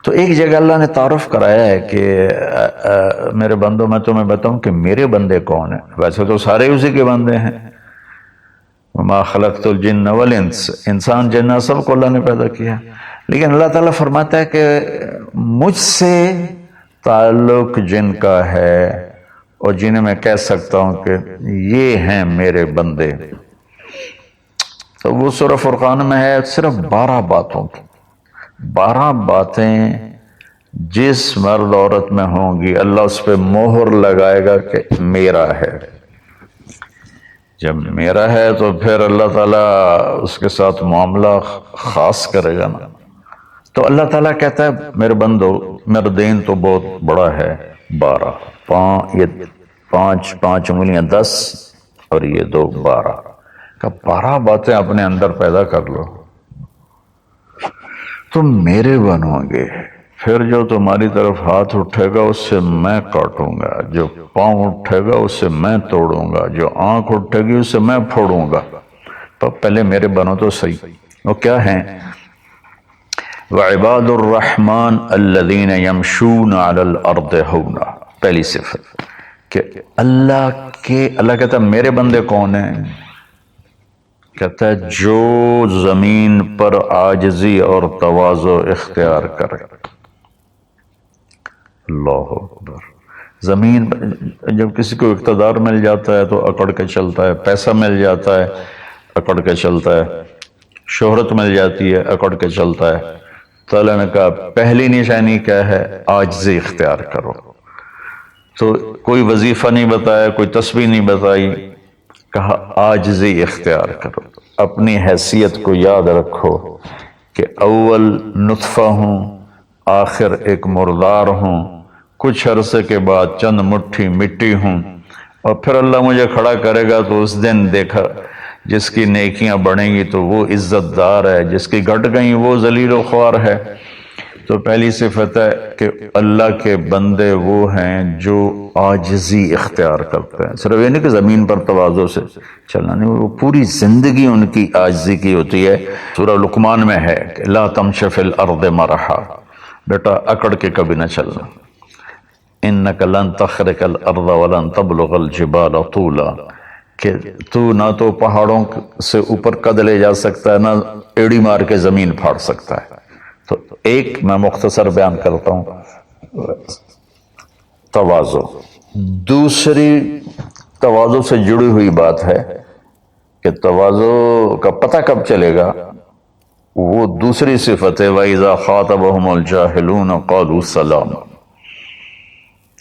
تو ایک جگہ اللہ نے تعارف کرایا ہے کہ میرے بندوں میں تمہیں بتاؤں کہ میرے بندے کون ہیں. ویسے تو سارے اسی کے بندے ہیں. وما خلقت الجن والانس، انسان جنات سب کو اللہ نے پیدا کیا، لیکن اللہ تعالیٰ فرماتا ہے کہ مجھ سے تعلق جن کا ہے اور جنہیں میں کہہ سکتا ہوں کہ یہ ہیں میرے بندے، تو وہ سورہ فرقان میں ہے صرف 12 باتوں کی. 12 باتیں جس مرد عورت میں ہوں گی اللہ اس پہ مہر لگائے گا کہ میرا ہے. جب میرا ہے تو پھر اللہ تعالیٰ اس کے ساتھ معاملہ خاص کرے گا نا. تو اللہ تعالیٰ کہتا ہے میرے بندو میرا دین تو بہت بڑا ہے. 12 یہ 5 انگلیاں 10 اور یہ 2 12 کہ 12 باتیں اپنے اندر پیدا کر لو تم میرے بنو گے. پھر جو تمہاری طرف ہاتھ اٹھے گا اس سے میں کاٹوں گا، جو پاؤں اٹھے گا اس سے میں توڑوں گا، جو آنکھ اٹھے گی اس سے میں پھوڑوں گا. تو پہلے میرے بنو تو صحیح. وہ کیا ہیں؟ وعباد الرحمن الذین یمشون علی الارض ہونا. پہلی صفت کہ اللہ کہتا ہے میرے بندے کون ہیں؟ کہتا ہے جو زمین پر عاجزی اور تواضع اختیار کرے. اللہ اکبر. زمین جب کسی کو اقتدار مل جاتا ہے تو اکڑ کے چلتا ہے، پیسہ مل جاتا ہے اکڑ کے چلتا ہے، شہرت مل جاتی ہے اکڑ کے چلتا ہے. تو اللہ نے کہا پہلی نشانی کیا ہے؟ عاجزی اختیار کرو. تو کوئی وظیفہ نہیں بتایا، کوئی تسبیح نہیں بتائی، کہا عاجزی اختیار کرو. اپنی حیثیت کو یاد رکھو کہ اول نطفہ ہوں، آخر ایک مردار ہوں، کچھ عرصے کے بعد چند مٹھی مٹی ہوں، اور پھر اللہ مجھے کھڑا کرے گا تو اس دن دیکھا جس کی نیکیاں بڑھیں گی تو وہ عزت دار ہے، جس کی گھٹ گئیں وہ ذلیل و خوار ہے. تو پہلی صفت ہے کہ اللہ کے بندے وہ ہیں جو عاجزی اختیار کرتے ہیں. صرف یہ نہیں کہ زمین پر تواضع سے چلنا نہیں، وہ پوری زندگی ان کی عاجزی کی ہوتی ہے. سورہ لقمان میں ہے کہ لا تمش فی الارض مرحا، بیٹا اکڑ کے کبھی نہ چلنا. انک لن تخرق الارض ولن تبلغ الجبال طولا، کہ تو نہ تو پہاڑوں سے اوپر قد لے جا سکتا ہے، نہ ایڑی مار کے زمین پھاڑ سکتا ہے. تو ایک میں مختصر بیان کرتا ہوں تواضع. دوسری تواضع سے جڑی ہوئی بات ہے کہ تواضع کا پتہ کب چلے گا؟ وہ دوسری صفت ہے وَإِذَا خَاطَبَهُمُ الْجَاهِلُونَ قَالُوا سَلَامًا.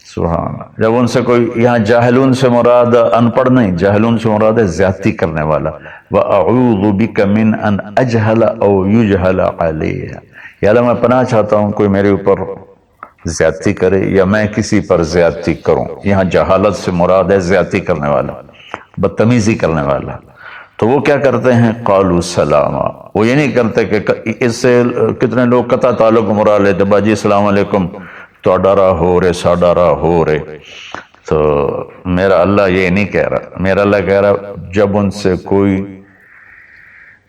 سبحان اللہ. جب ان سے کوئی، یہاں جاہلون سے مراد ان پڑھ نہیں، جاہلون سے مراد ہے زیادتی کرنے والا. وَأَعُوذُ بِكَ مِنْ أَنْ أَجْهَلَ أَوْ يُجْهَلَ عَلَيَّ، یا اللہ میں پناہ چاہتا ہوں کوئی میرے اوپر زیادتی کرے یا میں کسی پر زیادتی کروں. یہاں جہالت سے مراد ہے زیادتی کرنے والا، بدتمیزی کرنے والا. تو وہ کیا کرتے ہیں؟ قالوا سلاما. وہ یہ نہیں کرتے کہ اس سے کتنے لوگ قطع تعلق مراد لیتے، باجی السلام علیکم تو ڈرا ہو رے سا ڈرا ہو رے. تو میرا اللہ یہ نہیں کہہ رہا، میرا اللہ کہہ رہا جب ان سے کوئی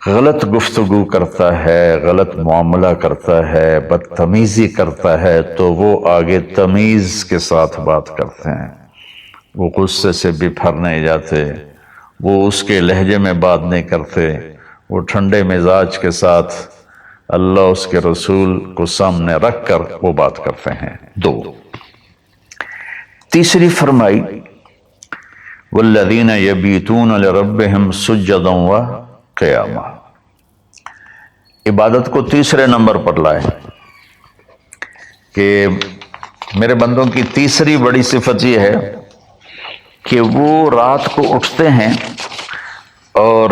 غلط گفتگو کرتا ہے، غلط معاملہ کرتا ہے، بدتمیزی کرتا ہے تو وہ آگے تمیز کے ساتھ بات کرتے ہیں. وہ غصے سے بپھر نہیں جاتے، وہ اس کے لہجے میں بات نہیں کرتے، وہ ٹھنڈے مزاج کے ساتھ اللہ اس کے رسول کو سامنے رکھ کر وہ بات کرتے ہیں. 2. تیسری فرمائی والذین یبیتون لربہم سجدا وقیاما. عبادت کو تیسرے نمبر پر لائے کہ میرے بندوں کی تیسری بڑی صفت یہ ہے کہ وہ رات کو اٹھتے ہیں اور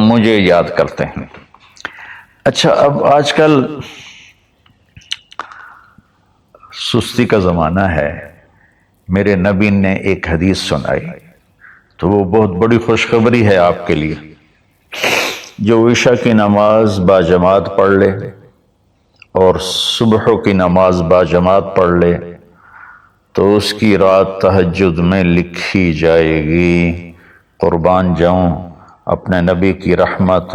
مجھے یاد کرتے ہیں. اچھا اب آج کل سستی کا زمانہ ہے. میرے نبی نے ایک حدیث سنائی تو وہ بہت بڑی خوشخبری ہے آپ کے لیے. جو عشاء کی نماز باجماعت پڑھ لے اور صبح کی نماز باجماعت پڑھ لے تو اس کی رات تہجد میں لکھی جائے گی. قربان جاؤں اپنے نبی کی رحمت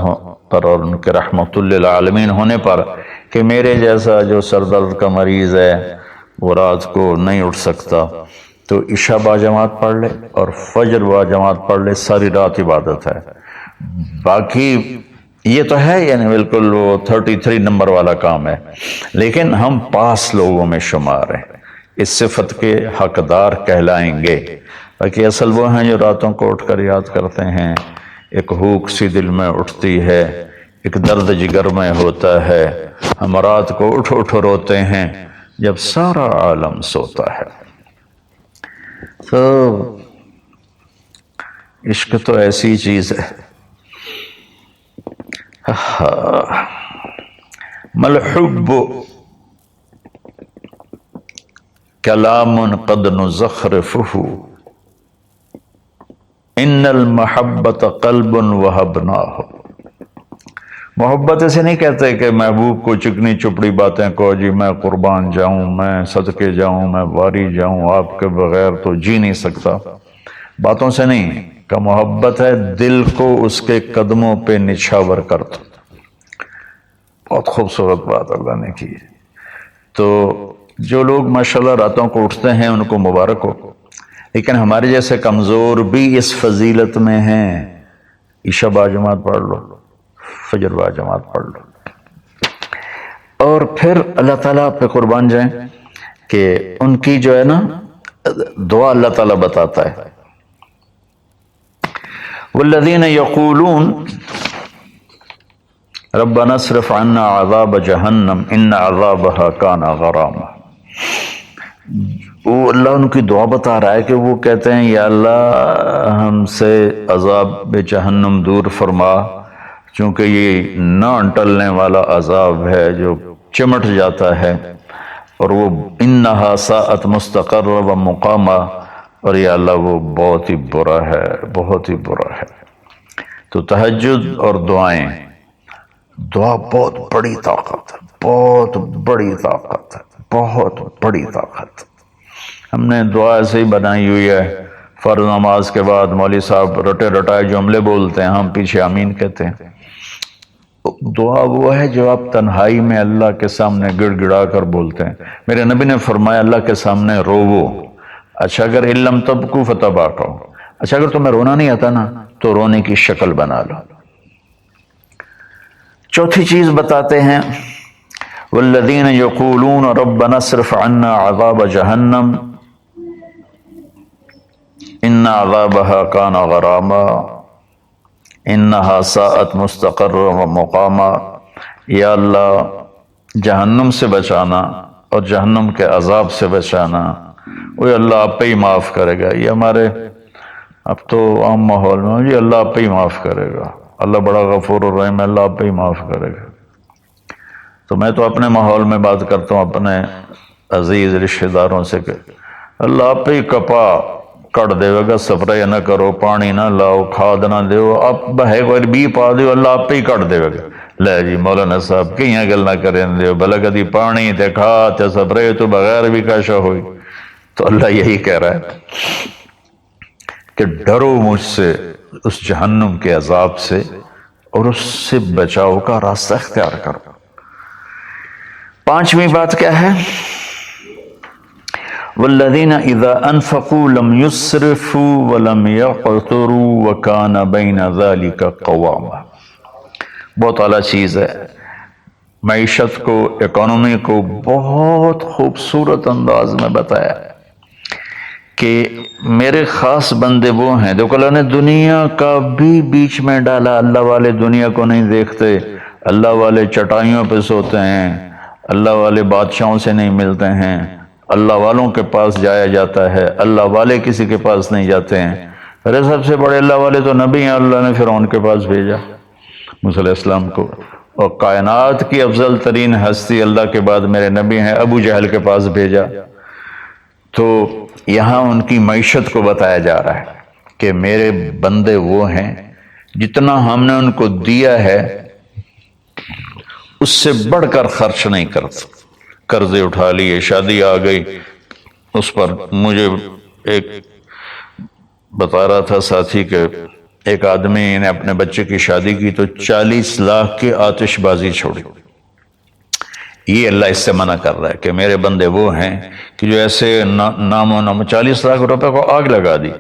پر اور ان کے رحمت للعالمین ہونے پر کہ میرے جیسا جو سر درد کا مریض ہے وہ رات کو نہیں اٹھ سکتا تو عشاء با جماعت پڑھ لے اور فجر با جماعت پڑھ لے، ساری رات عبادت ہے۔ باقی یہ تو ہے یعنی بالکل وہ 33 نمبر والا کام ہے، لیکن ہم پاس لوگوں میں شمار ہیں، اس صفت کے حقدار کہلائیں گے۔ باقی اصل وہ ہیں جو راتوں کو اٹھ کر یاد کرتے ہیں، ایک ہوک سی دل میں اٹھتی ہے، ایک درد جگر میں ہوتا ہے، ہم رات کو اٹھ اٹھ روتے ہیں جب سارا عالم سوتا ہے۔ تو عشق تو ایسی چیز ہے۔ ملحب کلام قد نزخرفہ ان المحبت قلب وہبناہ۔ محبت اسے نہیں کہتے کہ محبوب کو چکنی چپڑی باتیں کو، جی میں قربان جاؤں، میں صدقے جاؤں، میں واری جاؤں، آپ کے بغیر تو جی نہیں سکتا، باتوں سے نہیں، کہ محبت ہے دل کو اس کے قدموں پہ نچھاور کر دو۔ بہت خوبصورت بات اللہ نے کی۔ تو جو لوگ ماشاءاللہ راتوں کو اٹھتے ہیں ان کو مبارک ہو، لیکن ہمارے جیسے کمزور بھی اس فضیلت میں ہیں۔ عشاء با جماعت پڑھ لو، فجر با جماعت پڑھ لو، اور پھر اللہ تعالیٰ پہ قربان جائیں کہ ان کی جو ہے نا دعا اللہ تعالیٰ بتاتا ہے، والذین یقولون ربنا اصرف عنا عذاب جہنم ان عذابها کان غراما۔ وہ اللہ ان کی دعا بتا رہا ہے کہ وہ کہتے ہیں یا اللہ ہم سے عذاب جہنم دور فرما، چونکہ یہ نہ انٹلنے والا عذاب ہے جو چمٹ جاتا ہے، اور وہ انہا ساءت مستقر و مقاما، اور یا اللہ وہ بہت ہی برا ہے، بہت ہی برا ہے۔ تو تہجد اور دعائیں، دعا بہت بڑی طاقت ہے، بہت بڑی طاقت ہے، بہت بڑی طاقت۔ ہم نے دعا ایسے ہی بنائی ہوئی ہے، فرض نماز کے بعد مولوی صاحب رٹے رٹائے جملے بولتے ہیں، ہم پیچھے آمین کہتے ہیں۔ دعا وہ ہے جو آپ تنہائی میں اللہ کے سامنے گڑ گڑا کر بولتے ہیں۔ میرے نبی نے فرمایا اللہ کے سامنے روو، اچھا اگر علم تبکو فتباکو، اچھا اگر تمہیں رونا نہیں آتا نا تو رونے کی شکل بنا لو۔ چوتھی چیز بتاتے ہیں، والذین یقولون ربنا اصرف عنا عذاب جہنم ان عذابها کان غراما انہا ساءت مستقر و مقاما۔ یا اللہ جہنم سے بچانا اور جہنم کے عذاب سے بچانا، وہ اللہ آپ پہ ہی معاف کرے گا۔ یہ ہمارے اب تو عام ماحول میں یہ اللہ آپ پہ ہی معاف کرے گا، اللہ بڑا غفور الرحیم ہے، اللہ آپ پہ ہی معاف کرے گا۔ تو میں تو اپنے ماحول میں بات کرتا ہوں اپنے عزیز رشتہ داروں سے کہ اللہ آپ پہ ہی کپا کٹ دے گا، سپرے نہ کرو، پانی نہ لاؤ، کھاد نہ دیو، آپ بہے کوئی بھی پا دیو، اللہ آپ پہ ہی کٹ دے گا۔ لے جی مولانا صاحب کہیں گل نہ کریں دیو، بھلا کدی پانی تے کھاد تے سپرے تو بغیر بھی کاشا ہوئی۔ تو اللہ یہی کہہ رہا ہے کہ ڈرو مجھ سے اس جہنم کے عذاب سے اور اس سے بچاؤ کا راستہ اختیار کرو۔ پانچویں بات کیا ہے؟ والذین اذا انفقوا لم یسرفوا ولم یقتروا وکان بین ذلک قواما۔ بہت اعلیٰ چیز ہے، معیشت کو، اکانومی کو بہت خوبصورت انداز میں بتایا کہ میرے خاص بندے وہ ہیں۔ دیکھو اللہ نے دنیا کا بھی بیچ میں ڈالا، اللہ والے دنیا کو نہیں دیکھتے، اللہ والے چٹائیوں پہ سوتے ہیں، اللہ والے بادشاہوں سے نہیں ملتے ہیں، اللہ والوں کے پاس جایا جاتا ہے، اللہ والے کسی کے پاس نہیں جاتے ہیں۔ ارے سب سے بڑے اللہ والے تو نبی ہیں، اللہ نے فرعون کے پاس بھیجا موسیٰ علیہ السلام کو، اور کائنات کی افضل ترین ہستی اللہ کے بعد میرے نبی ہیں، ابو جہل کے پاس بھیجا۔ تو یہاں ان کی معیشت کو بتایا جا رہا ہے کہ میرے بندے وہ ہیں جتنا ہم نے ان کو دیا ہے اس سے بڑھ کر خرچ نہیں کرتے۔ قرضے اٹھا لیے، شادی آ گئی، اس پر مجھے ایک بتا رہا تھا ساتھی کہ ایک آدمی نے اپنے بچے کی شادی کی تو 40 لاکھ کی آتش بازی چھوڑی، یہ اللہ اس سے منع کر رہا ہے کہ میرے بندے وہ ہیں کہ جو ایسے نام و نام 40 لاکھ روپے کو آگ لگا دی،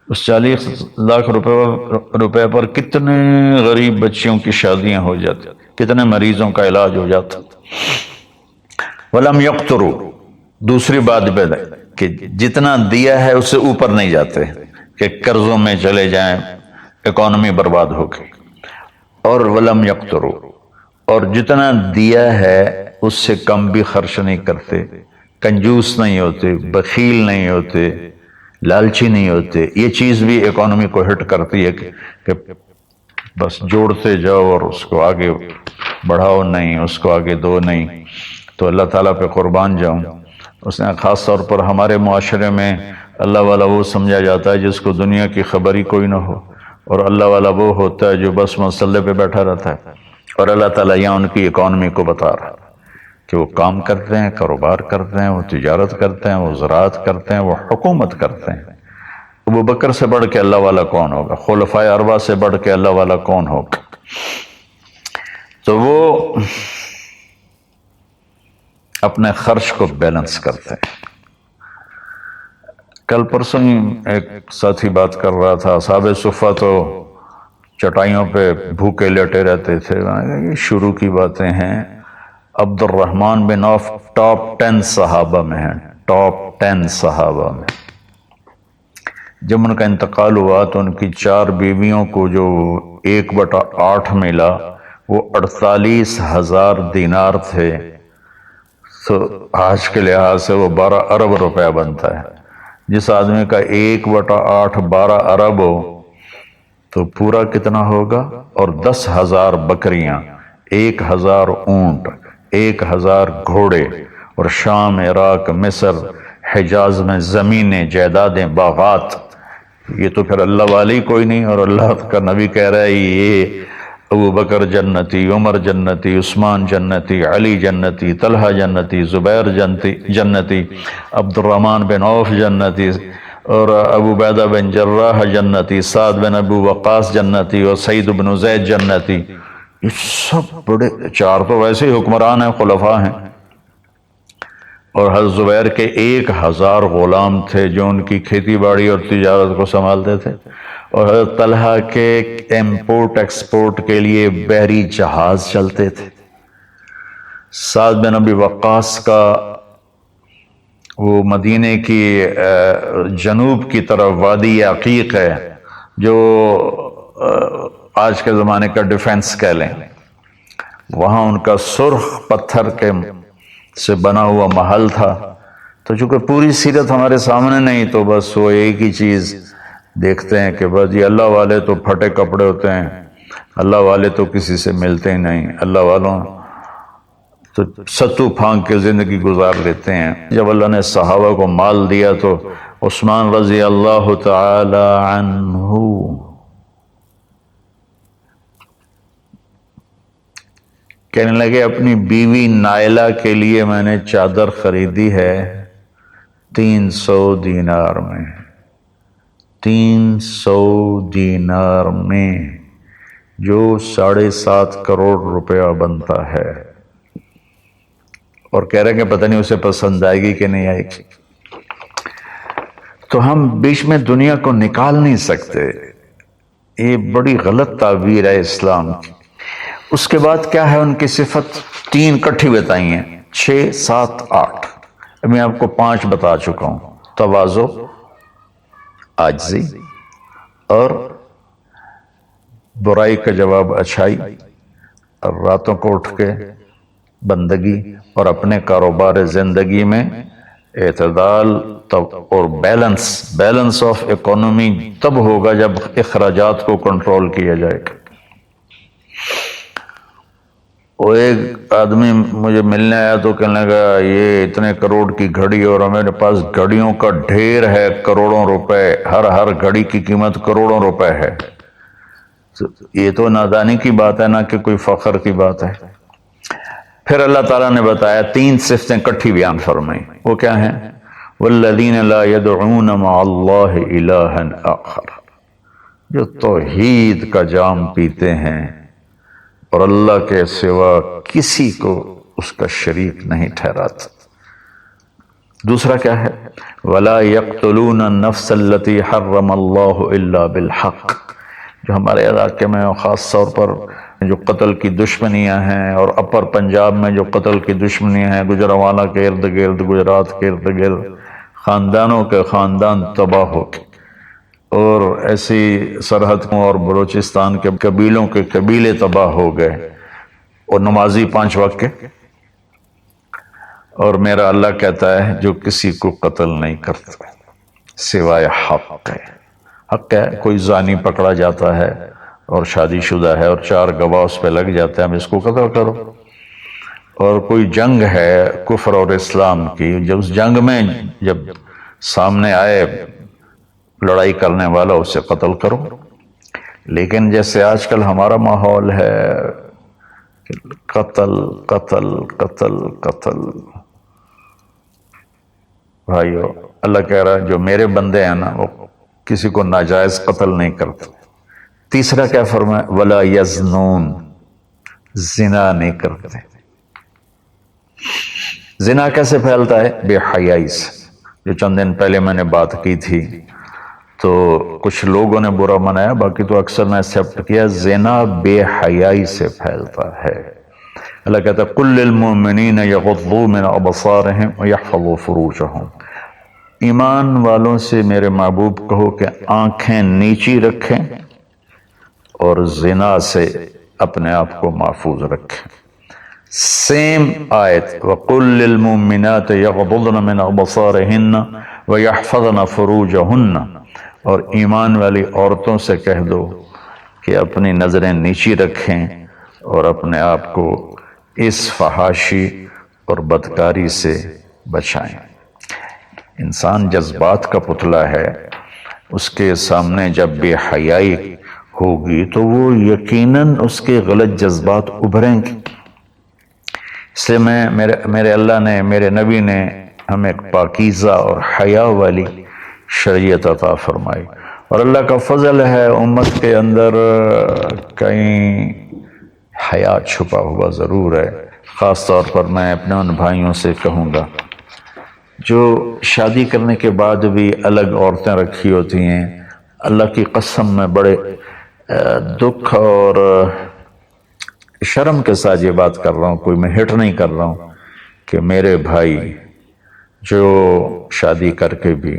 اس 40 لاکھ روپے پر کتنے غریب بچیوں کی شادیاں ہو جاتی، کتنے مریضوں کا علاج ہو جاتا۔ وَلَمْ يَقْتُرُوا، دوسری بات کہ جتنا دیا ہے اس سے اوپر نہیں جاتے کہ قرضوں میں چلے جائیں، اکانومی برباد ہو گئی۔ اور وَلَمْ يَقْتُرُوا، اور جتنا دیا ہے اس سے کم بھی خرچ نہیں کرتے، کنجوس نہیں ہوتے، بخیل نہیں ہوتے، لالچی نہیں ہوتے۔ یہ چیز بھی اکانومی کو ہٹ کرتی ہے کہ بس جوڑتے جاؤ اور اس کو آگے بڑھاؤ نہیں، اس کو آگے دو نہیں۔ تو اللہ تعالیٰ پہ قربان جاؤں، اس نے خاص طور پر ہمارے معاشرے میں اللہ والا وہ سمجھا جاتا ہے جس کو دنیا کی خبر ہی کوئی نہ ہو، اور اللہ والا وہ ہوتا ہے جو بس مسلح پہ بیٹھا رہتا ہے۔ اور اللہ تعالیٰ یہاں ان کی اکانومی کو بتا رہا ہے کہ وہ کام کرتے ہیں، کاروبار کرتے ہیں، وہ تجارت کرتے ہیں، وہ زراعت کرتے ہیں، وہ حکومت کرتے ہیں۔ ابو بکر سے بڑھ کے اللہ والا کون ہوگا؟ خلفائے اربعہ سے بڑھ کے اللہ والا کون ہوگا؟ تو وہ اپنے خرچ کو بیلنس کرتے ہیں۔ کل پرسوں ہی ایک ساتھی بات کر رہا تھا، اصحاب صفہ تو چٹائیوں پہ بھوکے لیٹے رہتے تھے۔ یہ شروع کی باتیں ہیں۔ عبد الرحمن بن عوف ٹاپ 10 صحابہ میں ہیں، ٹاپ 10 صحابہ میں۔ جب ان کا انتقال ہوا تو ان کی 4 بیویوں کو جو 1/8 ملا وہ 48,000 دینار تھے، تو آج کے لحاظ سے وہ 12 ارب روپیہ بنتا ہے۔ جس آدمی کا 1/8 12 ارب ہو تو پورا کتنا ہوگا؟ اور 10,000 بکریاں، 1,000 اونٹ، 1,000 گھوڑے، اور شام، عراق، مصر، حجاز میں زمینیں، جائیدادیں، باغات۔ یہ تو پھر اللہ والی کوئی نہیں، اور اللہ کا نبی کہہ رہا ہے یہ ابو بکر جنتی، عمر جنتی، عثمان جنتی، علی جنتی، طلحہ جنتی، زبیر جنتی، عبد الرحمن بن عوف جنتی، اور ابو عبیدہ بن جراح جنتی، سعد بن ابو وقاص جنتی، اور سعید بن زید جنتی۔ یہ سب بڑے، 4 تو ویسے ہی حکمران ہیں، خلفاء ہیں، اور حضرت زبیر کے 1,000 غلام تھے جو ان کی کھیتی باڑی اور تجارت کو سنبھالتے تھے، اور حضرت طلحہ کے امپورٹ ایکسپورٹ کے لیے بحری جہاز چلتے تھے۔ سعد بن ابی وقاص کا وہ مدینے کی جنوب کی طرف وادی عقیق ہے جو آج کے زمانے کا ڈیفنس کہہ لیں، وہاں ان کا سرخ پتھر کے سے بنا ہوا محل تھا۔ تو چونکہ پوری سیرت ہمارے سامنے نہیں، تو بس وہ ایک ہی چیز دیکھتے ہیں کہ بس یہ اللہ والے تو پھٹے کپڑے ہوتے ہیں، اللہ والے تو کسی سے ملتے ہی نہیں، اللہ والوں تو ستو پھانک کے زندگی گزار لیتے ہیں۔ جب اللہ نے صحابہ کو مال دیا تو عثمان رضی اللہ تعالی عنہ کہنے لگے اپنی بیوی نائلہ کے لیے میں نے چادر خریدی ہے 300 دینار میں، 300 دینار میں، جو 7.5 کروڑ روپیہ بنتا ہے، اور کہہ رہے ہیں کہ پتہ نہیں اسے پسند آئے گی کہ نہیں آئے گی۔ تو ہم بیچ میں دنیا کو نکال نہیں سکتے، یہ بڑی غلط تعبیر ہے اسلام کی۔ اس کے بعد کیا ہے ان کی صفت؟ 3 کٹھی بتائی ہیں، 6، 7، 8۔ میں آپ کو 5 بتا چکا ہوں۔ تواضع، عاجزی، اور برائی کا جواب اچھائی، اور راتوں کو اٹھ کے بندگی، اور اپنے کاروبار زندگی میں اعتدال اور بیلنس آف اکانومی تب ہوگا جب اخراجات کو کنٹرول کیا جائے گا۔ وہ ایک آدمی مجھے ملنے آیا تو کہنے لگا یہ اتنے کروڑ کی گھڑی، اور ہمارے پاس گھڑیوں کا ڈھیر ہے، کروڑوں روپے، ہر گھڑی کی قیمت کروڑوں روپے ہے۔ یہ تو نادانی کی بات ہے، نہ کہ کوئی فخر کی بات ہے۔ پھر اللہ تعالیٰ نے بتایا 3 صفتیں کٹھی بیان فرمائیں، وہ کیا ہیں؟ والذین لا يدعون مع اللہ الہا آخر، جو توحید کا جام پیتے ہیں اور اللہ کے سوا کسی کو اس کا شریک نہیں ٹھہراتا۔ دوسرا کیا ہے؟ وَلَا يَقْتُلُونَ النَّفْسَ الَّتِي حَرَّمَ اللَّهُ إِلَّا بِالْحَقِّ، جو ہمارے علاقے میں خاص طور پر جو قتل کی دشمنیاں ہیں، اور اپر پنجاب میں جو قتل کی دشمنیاں ہیں، گجرانوالہ کے ارد گرد، گجرات کے ارد گرد خاندانوں کے خاندان تباہ ہو گئے، اور ایسی سرحد اور بلوچستان کے قبیلوں کے قبیلے تباہ ہو گئے، اور نمازی 5 وقت کے۔ اور میرا اللہ کہتا ہے جو کسی کو قتل نہیں کرتا سوائے حق ہے۔ حق ہے، کوئی زانی پکڑا جاتا ہے اور شادی شدہ ہے اور 4 گواہ اس پہ لگ جاتے ہیں، اب اس کو قتل کرو۔ اور کوئی جنگ ہے کفر اور اسلام کی، جب اس جنگ میں جب سامنے آئے لڑائی کرنے والا اسے قتل کرو۔ لیکن جیسے آج کل ہمارا ماحول ہے قتل قتل قتل قتل، بھائیو اللہ کہہ رہا ہے جو میرے بندے ہیں نا وہ کسی کو ناجائز قتل نہیں کرتے۔ تیسرا کیا فرمایا؟ ولا یزنون، زنا نہیں کرتے۔ زنا کیسے پھیلتا ہے؟ بے حیائی سے، جو چند دن پہلے میں نے بات کی تھی، تو کچھ لوگوں نے برا منایا، باقی تو اکثر نے ایکسیپٹ کیا، زنا بے حیائی سے پھیلتا ہے۔ اللہ کہتا ہے قُلْ لِلْمُؤْمِنِينَ يَغُضُّوا مِنْ أَبْصَارِهِمْ وَيَحْفَظُوا فُرُوجَهُمْ، ایمان والوں سے میرے محبوب کہو کہ آنکھیں نیچی رکھیں اور زنا سے اپنے آپ کو محفوظ رکھیں۔ سیم آیت وَقُلْ لِلْمُؤْمِنَاتِ يَغْضُضْنَ مِنْ أَبْصَارِهِنَّ وَيَحْفَظْنَ فُرُوجَهُنَّ، اور ایمان والی عورتوں سے کہہ دو کہ اپنی نظریں نیچی رکھیں اور اپنے آپ کو اس فحاشی اور بدکاری سے بچائیں۔ انسان جذبات کا پتلا ہے، اس کے سامنے جب بے حیائی ہوگی تو وہ یقیناً اس کے غلط جذبات ابھریں گے۔ اس لیے میرے اللہ نے، میرے نبی نے ہمیں پاکیزہ اور حیا والی شریعت عطا فرمائی، اور اللہ کا فضل ہے امت کے اندر کہیں حیا چھپا ہوا ضرور ہے۔ خاص طور پر میں اپنے ان بھائیوں سے کہوں گا جو شادی کرنے کے بعد بھی الگ عورتیں رکھی ہوتی ہیں، اللہ کی قسم میں بڑے دکھ اور شرم کے ساتھ یہ بات کر رہا ہوں، کوئی میں ہٹ نہیں کر رہا ہوں، کہ میرے بھائی جو شادی کر کے بھی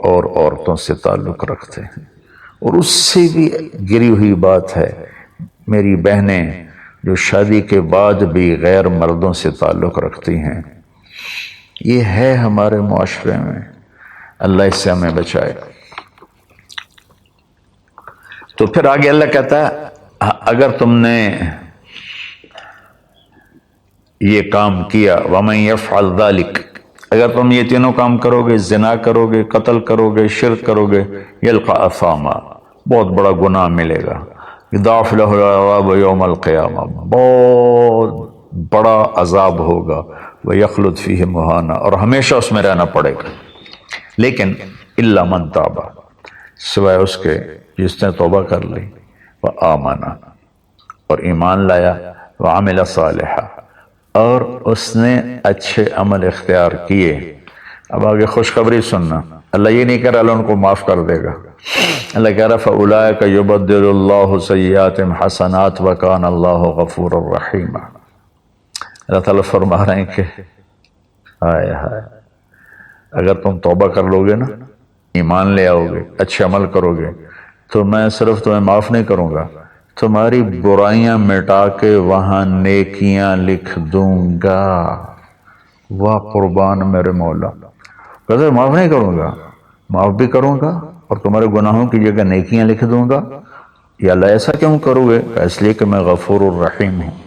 اور عورتوں سے تعلق رکھتے ہیں، اور اس سے بھی گری ہوئی بات ہے میری بہنیں جو شادی کے بعد بھی غیر مردوں سے تعلق رکھتی ہیں، یہ ہے ہمارے معاشرے میں، اللہ اس سے ہمیں بچائے۔ تو پھر آگے اللہ کہتا ہے اگر تم نے یہ کام کیا وَمَن يَفْعَلْ ذَلِكَ، اگر تم یہ تینوں کام کرو گے، زنا کرو گے، قتل کرو گے، شرک کرو گے، يَلْقَ أَثَامًا، بہت بڑا گناہ ملے گا، يُضَاعَفْ لَهُ الْعَذَابُ يَوْمَ الْقِيَامَةِ، بہت بڑا عذاب ہوگا، وَيَخْلُدْ فِيهِ مُهَانًا، اور ہمیشہ اس میں رہنا پڑے گا۔ لیکن إِلَّا مَن تَابَ، سوائے اس کے جس نے توبہ کر لی، وَآمَنَ، اور ایمان لایا، وَعَمِلَ صَالِحًا، اور اس نے اچھے عمل اختیار کیے۔ اب آگے خوشخبری سننا، اللہ یہ نہیں کہہ رہا اللہ ان کو معاف کر دے گا، اللہ کہہ رہا فَأُولَٰئِكَ يُبَدِّلُ اللَّهُ سَيِّئَاتِهِمْ حَسَنَاتٍ وَكَانَ اللَّهُ غَفُورًا رَحِيمًا۔ اللہ تعالیٰ فرما رہے ہیں کہ ہائے ہائے، اگر تم توبہ کر لو گے نا، ایمان لے آؤ گے، اچھے عمل کرو گے، تو میں صرف تمہیں معاف نہیں کروں گا، تمہاری برائیاں مٹا کے وہاں نیکیاں لکھ دوں گا۔ واہ قربان میرے مولا، کہتے معاف نہیں کروں گا، معاف بھی کروں گا اور تمہارے گناہوں کی جگہ نیکیاں لکھ دوں گا۔ یا اللہ ایسا کیوں کرو گے؟ اس لیے کہ میں غفور الرحیم ہوں۔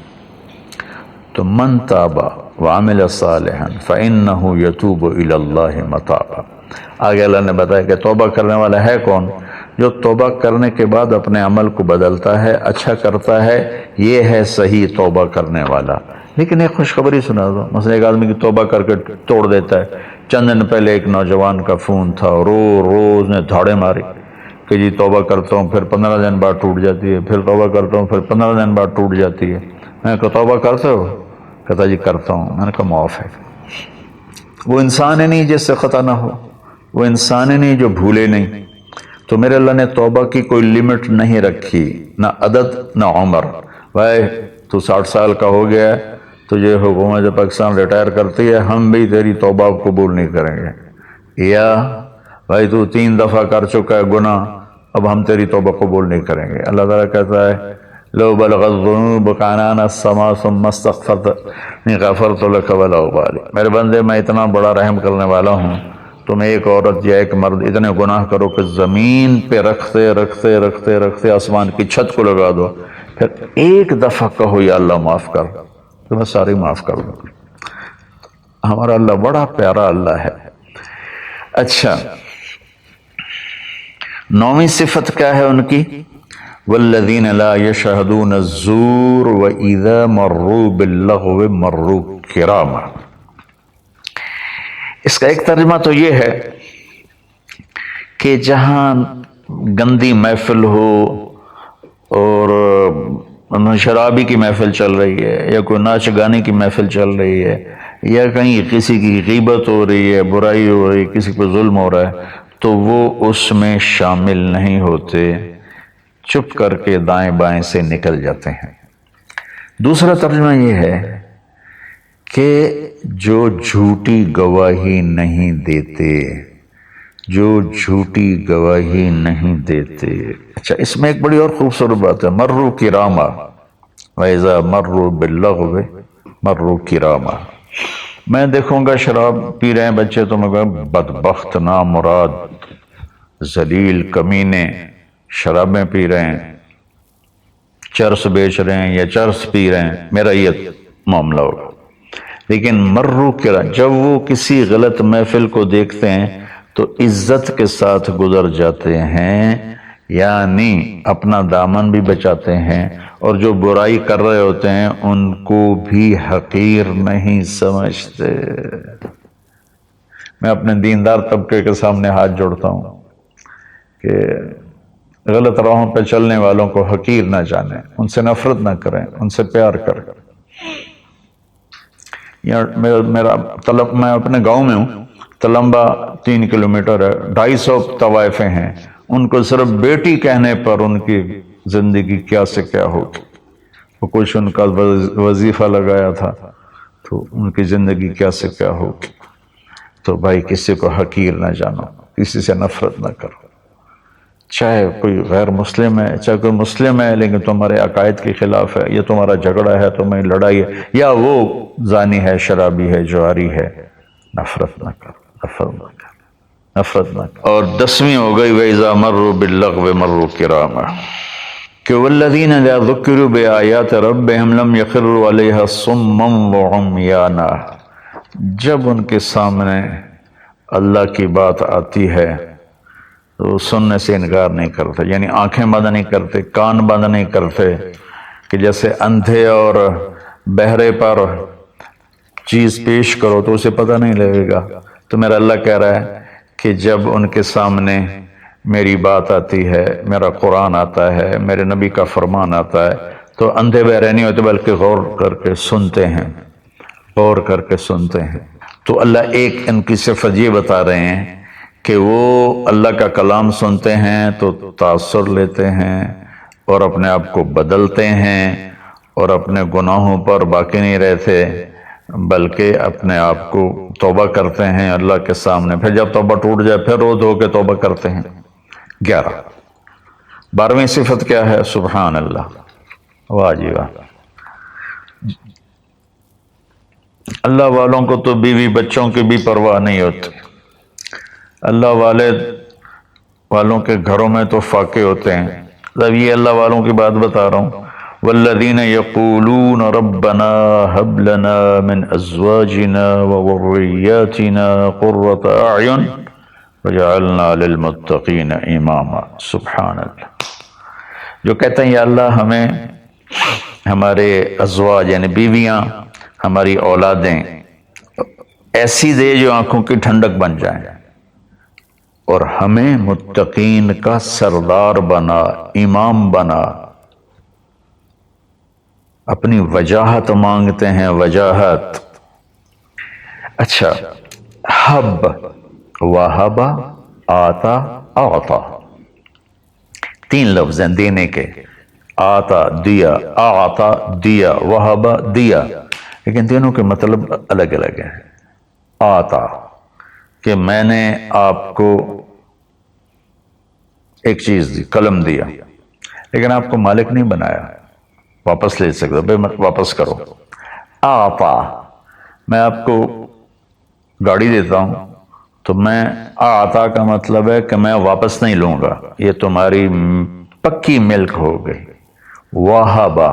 تو من تاب وعمل صالحا فإنه يتوب إلى الله متابا، آگے اللہ نے بتایا کہ توبہ کرنے والا ہے کون؟ جو توبہ کرنے کے بعد اپنے عمل کو بدلتا ہے، اچھا کرتا ہے، یہ ہے صحیح توبہ کرنے والا۔ لیکن ایک خوشخبری سنا دو، مثلا ایک آدمی کی توبہ کر کے توڑ دیتا ہے۔ چند دن پہلے ایک نوجوان کا فون تھا، روز نے دھاڑے ماری کہ جی توبہ کرتا ہوں، پھر 15 دن بعد ٹوٹ جاتی ہے، پھر توبہ کرتا ہوں، پھر 15 دن بعد ٹوٹ جاتی ہے۔ میں کہا توبہ کرتے ہو؟ کہتا جی کرتا ہوں. میں نے کہا معاف ہے. وہ انسان ہی نہیں جس سے خطا نہ ہو، وہ انسان ہی نہیں جو بھولے نہیں. تو میرے اللہ نے توبہ کی کوئی لمٹ نہیں رکھی، نہ عدد نہ عمر. بھائی تو 60 سال کا ہو گیا ہے، تجھے حکومت پاکستان ریٹائر کرتی ہے، ہم بھی تیری توبہ قبول نہیں کریں گے. یا بھائی تو 3 دفعہ کر چکا ہے گناہ، اب ہم تیری توبہ قبول نہیں کریں گے. اللہ تعالیٰ کہتا ہے لو بلغت الذنوب عنان السماء ثم استغفرتنی غفرت لک ولا ابالی. میرے بندے میں اتنا بڑا رحم کرنے والا ہوں، تم ایک عورت یا ایک مرد اتنے گناہ کرو کہ زمین پہ رکھتے رکھتے رکھتے رکھتے آسمان کی چھت کو لگا دو، پھر ایک دفعہ کہو یا اللہ معاف کر، تو میں ساری معاف کر دوں. ہمارا اللہ بڑا پیارا اللہ ہے. اچھا، 9ویں صفت کیا ہے ان کی؟ والذین لا یشہدون الزور واذا مروا باللغو مروا کراما. اس کا ایک ترجمہ تو یہ ہے کہ جہاں گندی محفل ہو اور شرابی کی محفل چل رہی ہے، یا کوئی ناچ گانے کی محفل چل رہی ہے، یا کہیں کسی کی غیبت ہو رہی ہے، برائی ہو رہی ہے، کسی کو ظلم ہو رہا ہے، تو وہ اس میں شامل نہیں ہوتے، چپ کر کے دائیں بائیں سے نکل جاتے ہیں. دوسرا ترجمہ یہ ہے کہ جو جھوٹی گواہی نہیں دیتے، جو جھوٹی گواہی نہیں دیتے. اچھا، اس میں ایک بڑی اور خوبصورت بات ہے، مروا کراما وَإِذَا مروا باللغو مروا کراما. میں دیکھوں گا شراب پی رہے ہیں بچے تو میں کہوں بدبخت، نامراد، ذلیل، کمینے، شرابیں پی رہے ہیں، چرس بیچ رہے ہیں یا چرس پی رہے ہیں، میرا یہ معاملہ ہوگا. لیکن مرو کرا، جب وہ کسی غلط محفل کو دیکھتے ہیں تو عزت کے ساتھ گزر جاتے ہیں، یعنی اپنا دامن بھی بچاتے ہیں، اور جو برائی کر رہے ہوتے ہیں ان کو بھی حقیر نہیں سمجھتے. میں اپنے دیندار طبقے کے سامنے ہاتھ جوڑتا ہوں کہ غلط راہوں پہ چلنے والوں کو حقیر نہ جانیں، ان سے نفرت نہ کریں، ان سے پیار کریں. میں اپنے گاؤں میں ہوں، تلمبا 3 کلومیٹر ہے، 250 طوائفیں ہیں. ان کو صرف بیٹی کہنے پر ان کی زندگی کیا سے کیا ہوگی. وہ کچھ ان کا وظیفہ لگایا تھا تو ان کی زندگی کیا سے کیا ہوگی. تو بھائی کسی کو حقیر نہ جانو، کسی سے نفرت نہ کرو، چاہے کوئی غیر مسلم ہے چاہے کوئی مسلم ہے، لیکن تمہارے عقائد کے خلاف ہے، یا تمہارا جھگڑا ہے، تمہیں لڑائی ہے، یا وہ زانی ہے، شرابی ہے، جواری ہے، نفرت نہ کرو، نفرت نہ کرو، نفرت نہ کرو. اور 10ویں ہو گئی وَإِذَا مَرُّوا بِاللَّغْوِ مَرُّوا كِرَامًا، کہ وَالَّذِينَ إِذَا ذُكِّرُوا بِآيَاتِ رَبِّهِمْ لَمْ يَخِرُّوا عَلَيْهَا صُمًّا وَعُمْيَانًا. جب ان کے سامنے اللہ کی بات آتی ہے تو سننے سے انکار نہیں کرتے، یعنی آنکھیں بند نہیں کرتے، کان بند نہیں کرتے، کہ جیسے اندھے اور بہرے پر چیز پیش کرو تو اسے پتہ نہیں لگے گا. تو میرا اللہ کہہ رہا ہے کہ جب ان کے سامنے میری بات آتی ہے، میرا قرآن آتا ہے، میرے نبی کا فرمان آتا ہے، تو اندھے بہرے نہیں ہوتے بلکہ غور کر کے سنتے ہیں، غور کر کے سنتے ہیں. تو اللہ ایک ان کی صفت یہ بتا رہے ہیں کہ وہ اللہ کا کلام سنتے ہیں تو تاثر لیتے ہیں اور اپنے آپ کو بدلتے ہیں اور اپنے گناہوں پر باقی نہیں رہتے، بلکہ اپنے آپ کو توبہ کرتے ہیں اللہ کے سامنے. پھر جب توبہ ٹوٹ جائے پھر رو دھو کے توبہ کرتے ہیں. 11. 12ویں صفت کیا ہے؟ سبحان اللہ. واہ جی واہ. اللہ والوں کو تو بیوی بچوں کی بھی پرواہ نہیں ہوتی. اللہ والوں کے گھروں میں تو فاقے ہوتے ہیں. اب یہ اللہ والوں کی بات بتا رہا ہوں. والذین یقولون ربنا هب لنا من ازواجنا وذریاتنا قرۃ اعین وجعلنا للمتقین اماما. سبحان اللہ. جو کہتے ہیں یا اللہ ہمیں ہمارے ازواج یعنی بیویاں، ہماری اولادیں ایسی دے جو آنکھوں کی ٹھنڈک بن جائیں، اور ہمیں متقین کا سردار بنا، امام بنا. اپنی وجاہت مانگتے ہیں، وجاہت. اچھا، حب، وہبا، آتا، اعطا، تین لفظ ہیں دینے کے. آتا دیا، اعطا دیا، وہبا دیا، لیکن تینوں کے مطلب الگ الگ ہیں. آتا کہ میں نے آپ کو ایک چیز دی، قلم دیا، لیکن آپ کو مالک نہیں بنایا، واپس لے سکتے بھائی واپس کرو. آتا، میں آپ کو گاڑی دیتا ہوں تو میں آتا کا مطلب ہے کہ میں واپس نہیں لوں گا، یہ تمہاری پکی ملک ہو گئی. وہبا،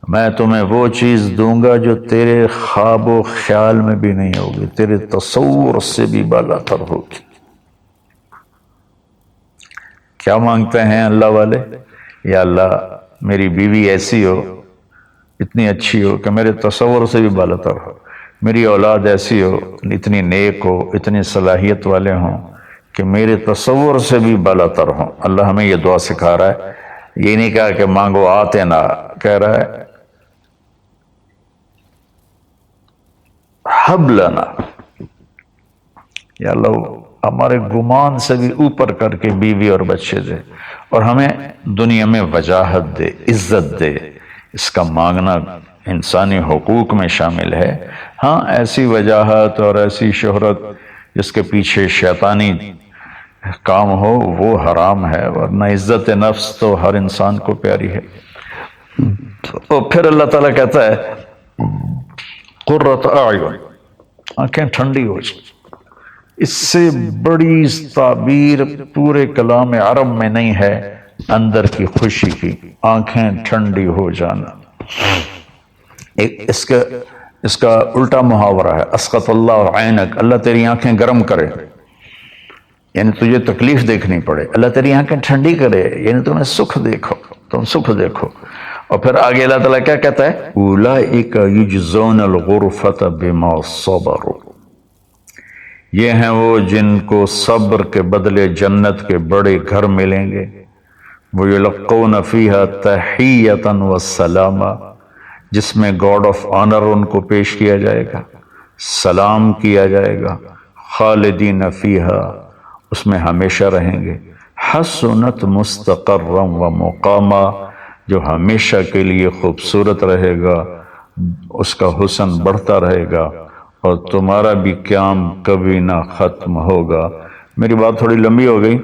میں تمہیں وہ چیز دوں گا جو تیرے خواب و خیال میں بھی نہیں ہوگی، تیرے تصور سے بھی بالا تر ہوگی. کیا مانگتے ہیں اللہ والے؟ یا اللہ میری بیوی ایسی ہو، اتنی اچھی ہو کہ میرے تصور سے بھی بالا تر ہو، میری اولاد ایسی ہو، اتنی نیک ہو، اتنی صلاحیت والے ہوں کہ میرے تصور سے بھی بالا تر ہوں. اللہ ہمیں یہ دعا سکھا رہا ہے. یہ نہیں کہا کہ مانگو آتے نہ، کہہ رہا ہے حب لنا، یا اللہ ہمارے گمان سے بھی اوپر کر کے بیوی اور بچے دے، اور ہمیں دنیا میں وجاہت دے، عزت دے. اس کا مانگنا انسانی حقوق میں شامل ہے. ہاں ایسی وجاہت اور ایسی شہرت جس کے پیچھے شیطانی کام ہو وہ حرام ہے، ورنہ عزت نفس تو ہر انسان کو پیاری ہے. تو پھر اللہ تعالیٰ کہتا ہے قرۃ اعین، آنکھیں ٹھنڈی ہو جائیں. اس سے بڑی تعبیر پورے کلام عرب میں نہیں ہے اندر کی خوشی کی، آنکھیں ٹھنڈی ہو جانا. اس کا الٹا محاورہ ہے اسقط اللہ عینک، اللہ تیری آنکھیں گرم کرے، یعنی تجھے تکلیف دیکھنی پڑے. اللہ تیری آنکھیں ٹھنڈی کرے، یعنی تمہیں سکھ دیکھو، تم سکھ دیکھو. اور پھر آگے اللہ تعالیٰ کیا کہتا ہے اولئک یجزون الغرفۃ بما صبروا، یہ ہیں وہ جن کو صبر کے بدلے جنت کے بڑے گھر ملیں گے. وَيُلَقَّوْنَ فِيهَا تَحِيَّةً وَالسَّلَامًا، جس میں گاڈ آف آنر ان کو پیش کیا جائے گا، سلام کیا جائے گا. خالدین فیہا، اس میں ہمیشہ رہیں گے. حسنت مستقرا و مقاما، جو ہمیشہ کے لیے خوبصورت رہے گا، اس کا حسن بڑھتا رہے گا، اور تمہارا بھی قیام کبھی نہ ختم ہوگا. میری بات تھوڑی لمبی ہو گئی،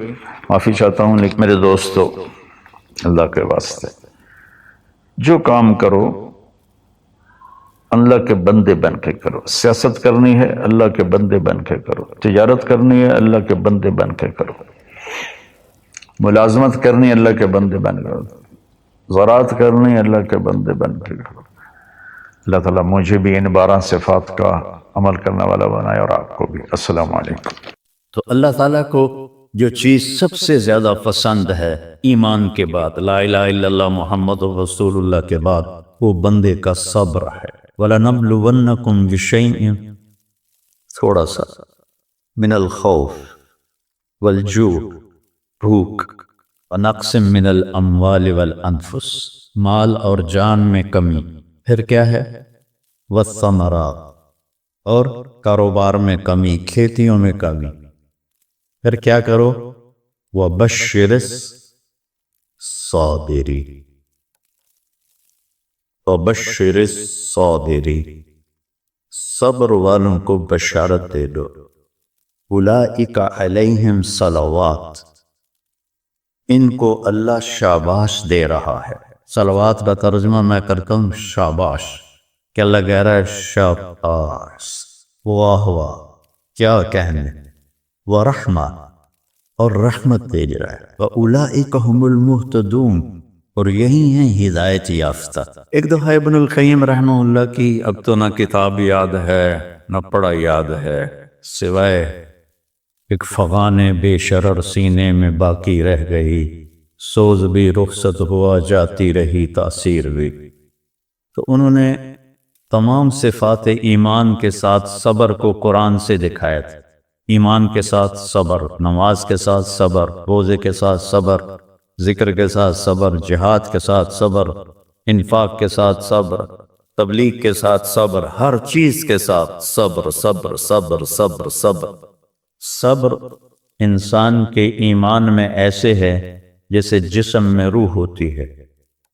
معافی چاہتا ہوں، لیکن میرے دوستو اللہ کے واسطے جو کام کرو اللہ کے بندے بن کے کرو. سیاست کرنی ہے اللہ کے بندے بن کے کرو، تجارت کرنی ہے اللہ کے بندے بن کے کرو، ملازمت کرنی ہے اللہ کے بندے بن کے کرو، زراعت کرنی ہے اللہ کے بندے بن کے کرو. اللہ تعالیٰ مجھے بھی ان 12 صفات کا عمل کرنے والا بنائے اور آپ کو بھی. السلام علیکم. تو اللہ تعالیٰ کو جو چیز سب سے زیادہ پسند ہے ایمان کے بعد، لا الہ الا اللہ محمد رسول اللہ کے بعد، وہ بندے کا صبر ہے. وَلَنَبْلُوَنَّكُمْ بِشَيْءٍ، تھوڑا سا، من الخوف والجوع، بھوک، وَنَقْسٍ مِّنَ الْأَمْوَالِ وَالْأَنفُسِ، مال اور جان میں کمی. پھر کیا ہے؟ وَالثَّمَرَاتِ، اور کاروبار میں کمی، کھیتیوں میں کمی. پھر کیا کرو؟ وَبَشِّرِ الصَّابِرِينَ، وَبَشِّرِ الصَّابِرِينَ، صبر والوں کو بشارت دے دو. اولئک علیہم صلوات، ان کو اللہ شاباش دے رہا ہے. صلوات کا ترجمہ میں کرتا ہوں شاباش، کہ اللہ کہہ رہا ہے شاباش، واہ واہ، کیا کہنے. ورحمہ، اور رحمت دے رہا ہے. وَأُولَئِكَ هُمُ الْمُهْتَدُونَ، اور یہی ہیں ہدایت یافتہ. ایک دفعہ ابن القیم رحمہ اللہ کی اب تو نہ کتاب یاد ہے نہ پڑھا یاد ہے، سوائے ایک فغان بے شرر سینے میں باقی رہ گئی، سوز بھی رخصت ہوا جاتی رہی تاثیر بھی. تو انہوں نے تمام صفات ایمان کے ساتھ صبر کو قرآن سے دکھایا تھا. ایمان کے ساتھ صبر، نماز کے ساتھ صبر، روزے کے ساتھ صبر، ذکر کے ساتھ صبر، جہاد کے ساتھ صبر، انفاق کے ساتھ صبر، تبلیغ کے ساتھ صبر، ہر چیز کے ساتھ صبر صبر صبر صبر صبر۔ صبر انسان کے ایمان میں ایسے ہے جیسے جسم میں روح ہوتی ہے،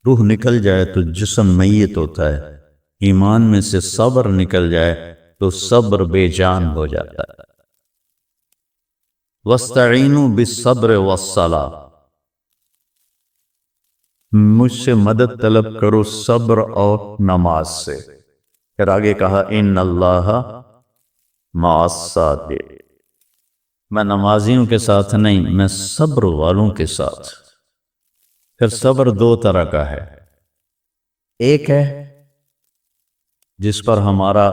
روح نکل جائے تو جسم میت ہوتا ہے، ایمان میں سے صبر نکل جائے تو صبر بے جان ہو جاتا ہے۔ وَاسْتَعِینُوا بِالصَّبْرِ وَالصَّلَاةِ، مجھ سے مدد طلب کرو صبر اور نماز سے۔ پھر آگے کہا ان اللہ مع الصابرین، میں نمازیوں کے ساتھ نہیں، میں صبر والوں کے ساتھ۔ پھر صبر دو طرح کا ہے، ایک ہے جس پر ہمارا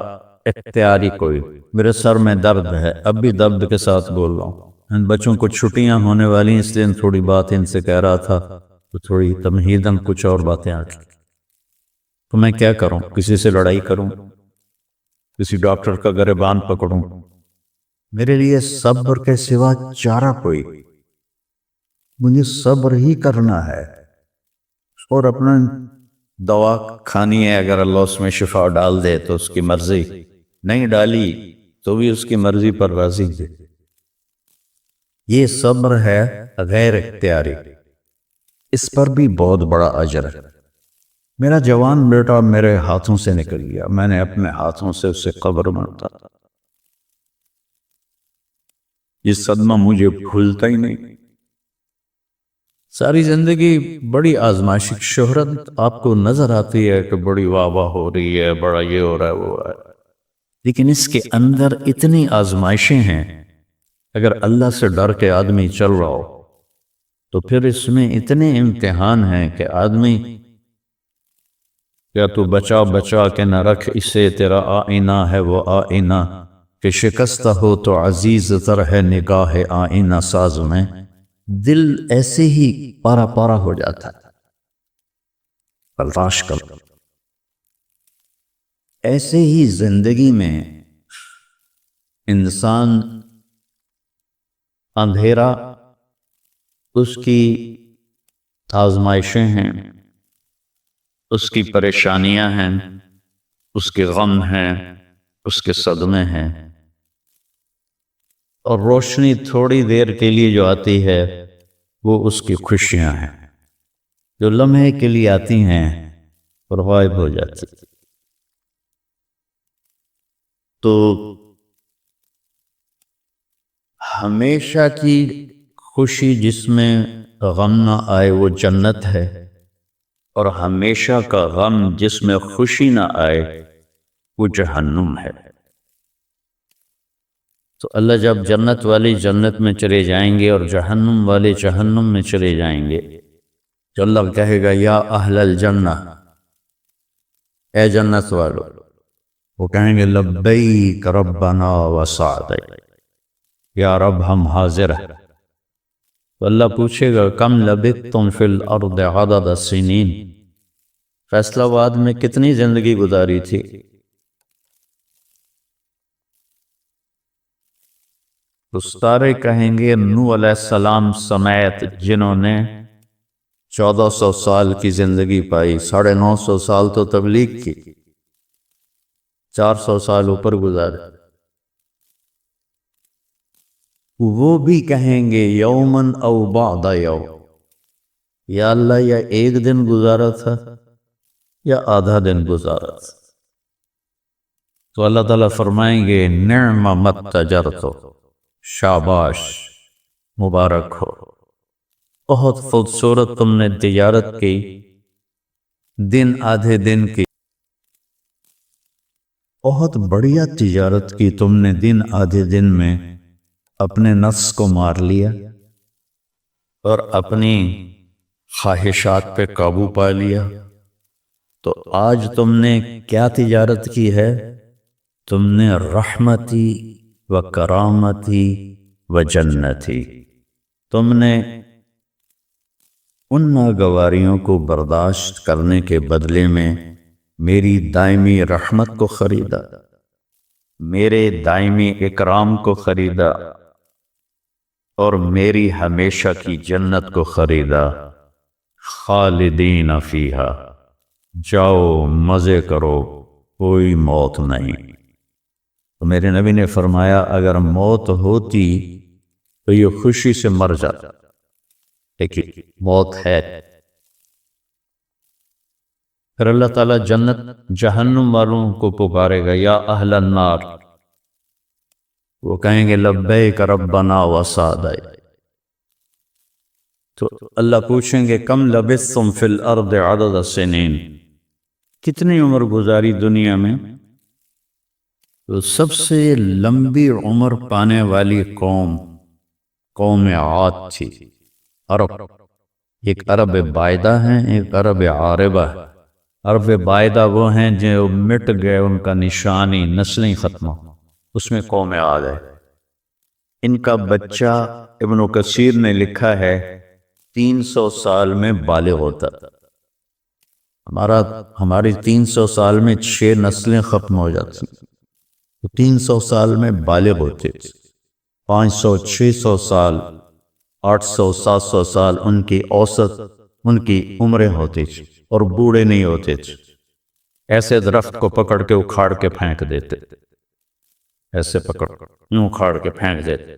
اختیاری کوئی، میرے سر میں درد ہے، اب بھی درد کے ساتھ بول رہا ہوں، ان بچوں کو چھٹیاں ہونے والی اس لیے تھوڑی بات ان سے کہہ رہا تھا تو تھوڑی تمہیداً کچھ اور باتیں آ گئی، تو میں کیا کروں؟ کسی سے لڑائی کروں؟ کسی ڈاکٹر کا گریبان پکڑوں؟ میرے لیے صبر کے سوا چارہ کوئی، مجھے صبر ہی کرنا ہے، اور اپنا دوا کھانی ہے، اگر اللہ اس میں شفا ڈال دے تو اس کی مرضی، نہیں ڈالی تو بھی اس کی مرضی پر راضی دے۔ یہ صبر ہے غیر اختیاری، اس پر بھی بہت بڑا اجر ہے۔ میرا جوان بیٹا میرے ہاتھوں سے نکل گیا، میں نے اپنے ہاتھوں سے اسے قبر میں اتارا، یہ صدمہ مجھے بھولتا ہی نہیں۔ ساری زندگی بڑی آزمائش، شہرت آپ کو نظر آتی ہے کہ بڑی واہ واہ ہو رہی ہے، بڑا یہ ہو رہا ہے وہ ہے، لیکن اس کے اندر اتنی آزمائشیں ہیں، اگر اللہ سے ڈر کے آدمی چل رہا ہو تو پھر اس میں اتنے امتحان ہیں کہ آدمی یا تو بچا بچا کے نہ رکھ اسے، تیرا آئینہ ہے وہ آئینہ، کہ شکستہ ہو تو عزیز تر ہے نگاہ آئینہ ساز میں۔ دل ایسے ہی پارا پارا ہو جاتا ہے، برداشت کر۔ ایسے ہی زندگی میں انسان اندھیرا اس کی آزمائشیں ہیں، اس کی پریشانیاں ہیں، اس کے غم ہیں، اس کے صدمے ہیں، اور روشنی تھوڑی دیر کے لیے جو آتی ہے وہ اس کی خوشیاں ہیں، جو لمحے کے لیے آتی ہیں اور غائب ہو جاتی۔ تو ہمیشہ کی خوشی جس میں غم نہ آئے وہ جنت ہے، اور ہمیشہ کا غم جس میں خوشی نہ آئے وہ جہنم ہے۔ تو اللہ جب جنت والی جنت میں چلے جائیں گے اور جہنم والے جہنم میں چلے جائیں گے تو اللہ کہے گا یا اہل الجنہ، اے جنت والو، وہ کہیں گے لبیک ربنا وسعدیک، یا رب ہم حاضر ہیں۔ تو اللہ پوچھے گا کم لبثتم فی الارض عدد السنین، فیصلہ آباد میں کتنی زندگی گزاری تھی؟ تو سارے کہیں گے نوح علیہ السلام سمیت جنہوں نے 1400 سال کی زندگی پائی، 950 سال تو تبلیغ کی، 400 سال اوپر گزارے، وہ بھی کہیں گے یومن او بعد یوم، یا اللہ یا ایک دن گزارا تھا یا آدھا دن گزارا تھا۔ تو اللہ تعالیٰ فرمائیں گے نعم متجرتو، شاباش، مبارک ہو، بہت خوبصورت تم نے تجارت کی، دن آدھے دن کی، بہت بڑھیا تجارت کی تم نے، دن آدھے دن میں اپنے نفس کو مار لیا اور اپنی خواہشات پہ قابو پا لیا۔ تو آج تم نے کیا تجارت کی ہے؟ تم نے رحمتی و کرامتی و جنتی، تم نے ان ناگواریوں کو برداشت کرنے کے بدلے میں میری دائمی رحمت کو خریدا، میرے دائمی اکرام کو خریدا، اور میری ہمیشہ کی جنت کو خریدا، خالدین فیہا، جاؤ مزے کرو، کوئی موت نہیں۔ تو میرے نبی نے فرمایا اگر موت ہوتی تو یہ خوشی سے مر جاتا، لیکن موت ہے۔ پھر اللہ تعالیٰ جنت جہنم والوں کو پکارے گا، یا اہل النار، وہ کہیں گے لبیک ربنا وسعدیک۔ تو اللہ پوچھیں گے کم لبثتم فی الارض عدد السنین، کتنی عمر گزاری دنیا میں؟ تو سب سے لمبی عمر پانے والی قوم عاد تھی، عرب۔ ایک عرب بائدہ ہیں، ایک عرب عاربہ ہے۔ عرب بائدہ وہ ہیں جو مٹ گئے، ان کا نشانی نسلیں ختم، اس میں قوم عاد ہے۔ ان کا بچہ ابن کثیر نے لکھا ہے 300 سال میں بالغ ہوتا تھا۔ ہماری 300 سال میں 6 نسلیں ختم ہو جاتی، تو 300 سال میں بالغ ہوتے تھے۔ 500 600 سال 800 700 سال ان کی اوسط ان کی عمریں ہوتی تھی، اور بوڑھے نہیں ہوتے تھے۔ ایسے درخت کو پکڑ کے اکھاڑ کے پھینک دیتے، ایسے پکڑ یوں اکھاڑ کے پھینک دیتے،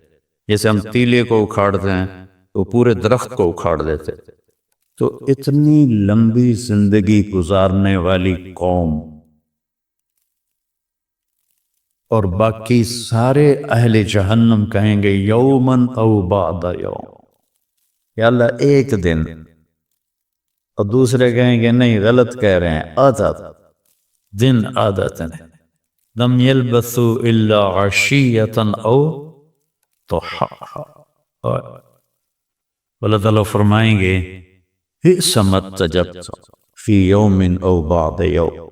جیسے ہم تیلے کو اکھاڑتے ہیں تو پورے درخت کو اکھاڑ دیتے۔ تو اتنی لمبی زندگی گزارنے والی قوم، اور باقی سارے اہل جہنم کہیں گے یومن او بعد یوم، یا اللہ ایک دن، اور دوسرے کہیں گے نہیں غلط کہہ رہے ہیں، آدھا دن، آدھا دن، لم یلبثوا الا عشیۃ او ضحاہا۔ اللہ تعالیٰ فرمائیں گے بئس ما اتجبتم فی یوم او بعد یوم،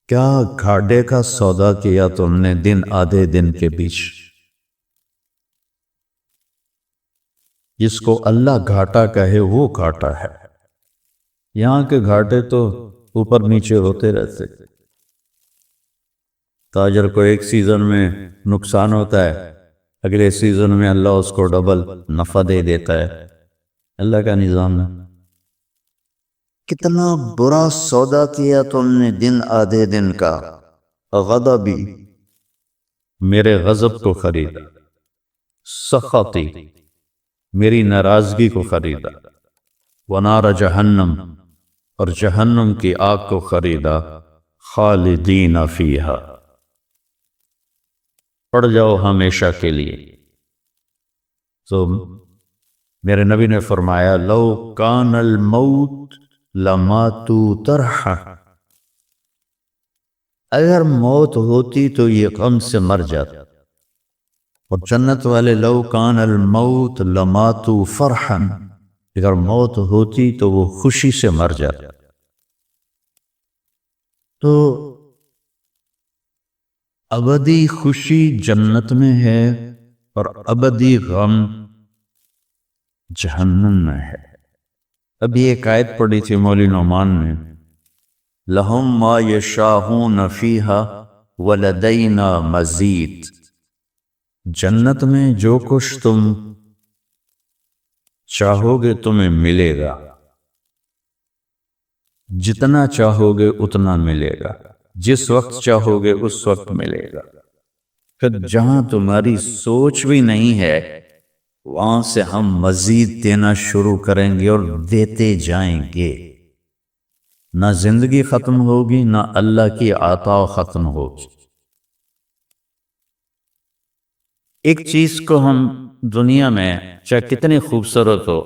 کیا گھاٹے کا سودا کیا تم نے دن آدھے دن کے بیچ۔ جس کو اللہ گھاٹا کہے وہ گھاٹا ہے، یہاں کے گھاٹے تو اوپر نیچے ہوتے رہتے۔ تاجر کو ایک سیزن میں نقصان ہوتا ہے، اگلے سیزن میں اللہ اس کو ڈبل نفع دے دیتا ہے، اللہ کا نظام ہے۔ کتنا برا سودا کیا تم نے دن آدھے دن کا، غضبی، میرے غضب کو خریدا، سخطی، میری ناراضگی کو خریدا، ونار جہنم، اور جہنم کی آگ کو خریدا، خالدین فیہا، پڑ جاؤ ہمیشہ کے لیے۔ تو میرے نبی نے فرمایا لو کان الموت لماتوا طرحا، اگر موت ہوتی تو یہ غم سے مر جاتا، اور جنت والے لو کان الموت لماتوا فرحا، اگر موت ہوتی تو وہ خوشی سے مر جاتا۔ تو ابدی خوشی جنت میں ہے، اور ابدی غم جہنم میں ہے۔ ابھی ایک آیت پڑھی تھی مولوی نعمان نے، لہم ما یشاءون فیہا ولدینا مزید، جنت میں جو کچھ تم چاہو گے تمہیں ملے گا، جتنا چاہو گے اتنا ملے گا، جس وقت چاہو گے اس وقت ملے گا۔ پھر جہاں تمہاری سوچ بھی نہیں ہے وہاں سے ہم مزید دینا شروع کریں گے اور دیتے جائیں گے، نہ زندگی ختم ہوگی نہ اللہ کی عطا ختم ہوگی۔ ایک چیز کو ہم دنیا میں چاہے کتنی خوبصورت ہو،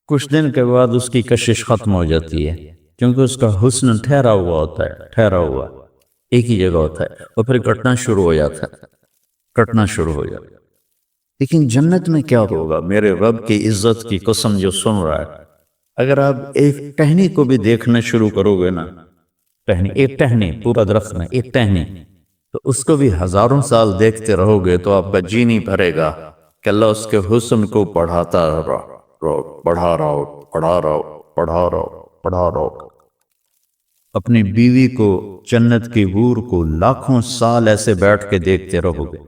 کچھ دن کے بعد اس کی کشش ختم ہو جاتی ہے، کیونکہ اس کا حسن ٹھہرا ہوا ہوتا ہے، ٹھہرا ہوا ایک ہی جگہ ہوتا ہے، اور پھر کٹنا شروع ہو جاتا ہے، کٹنا شروع ہو جاتا ہے۔ لیکن جنت میں کیا ہوگا؟ میرے رب کی عزت کی قسم جو سن رہا ہے، اگر آپ ایک ٹہنی کو بھی دیکھنا شروع کرو گے نا، ٹہنی، ایک ٹہنی، پورا درخت میں ایک ٹہنی، تو اس کو بھی ہزاروں سال دیکھتے رہو گے تو آپ کا جی نہیں بھرے گا کہ اللہ اس کے حسن کو بڑھاتا رہو، بڑھا رہو، بڑھا رہو، بڑھا رہو، بڑھا رہو۔ اپنی بیوی کو، جنت کی حور کو لاکھوں سال ایسے بیٹھ کے دیکھتے رہو گے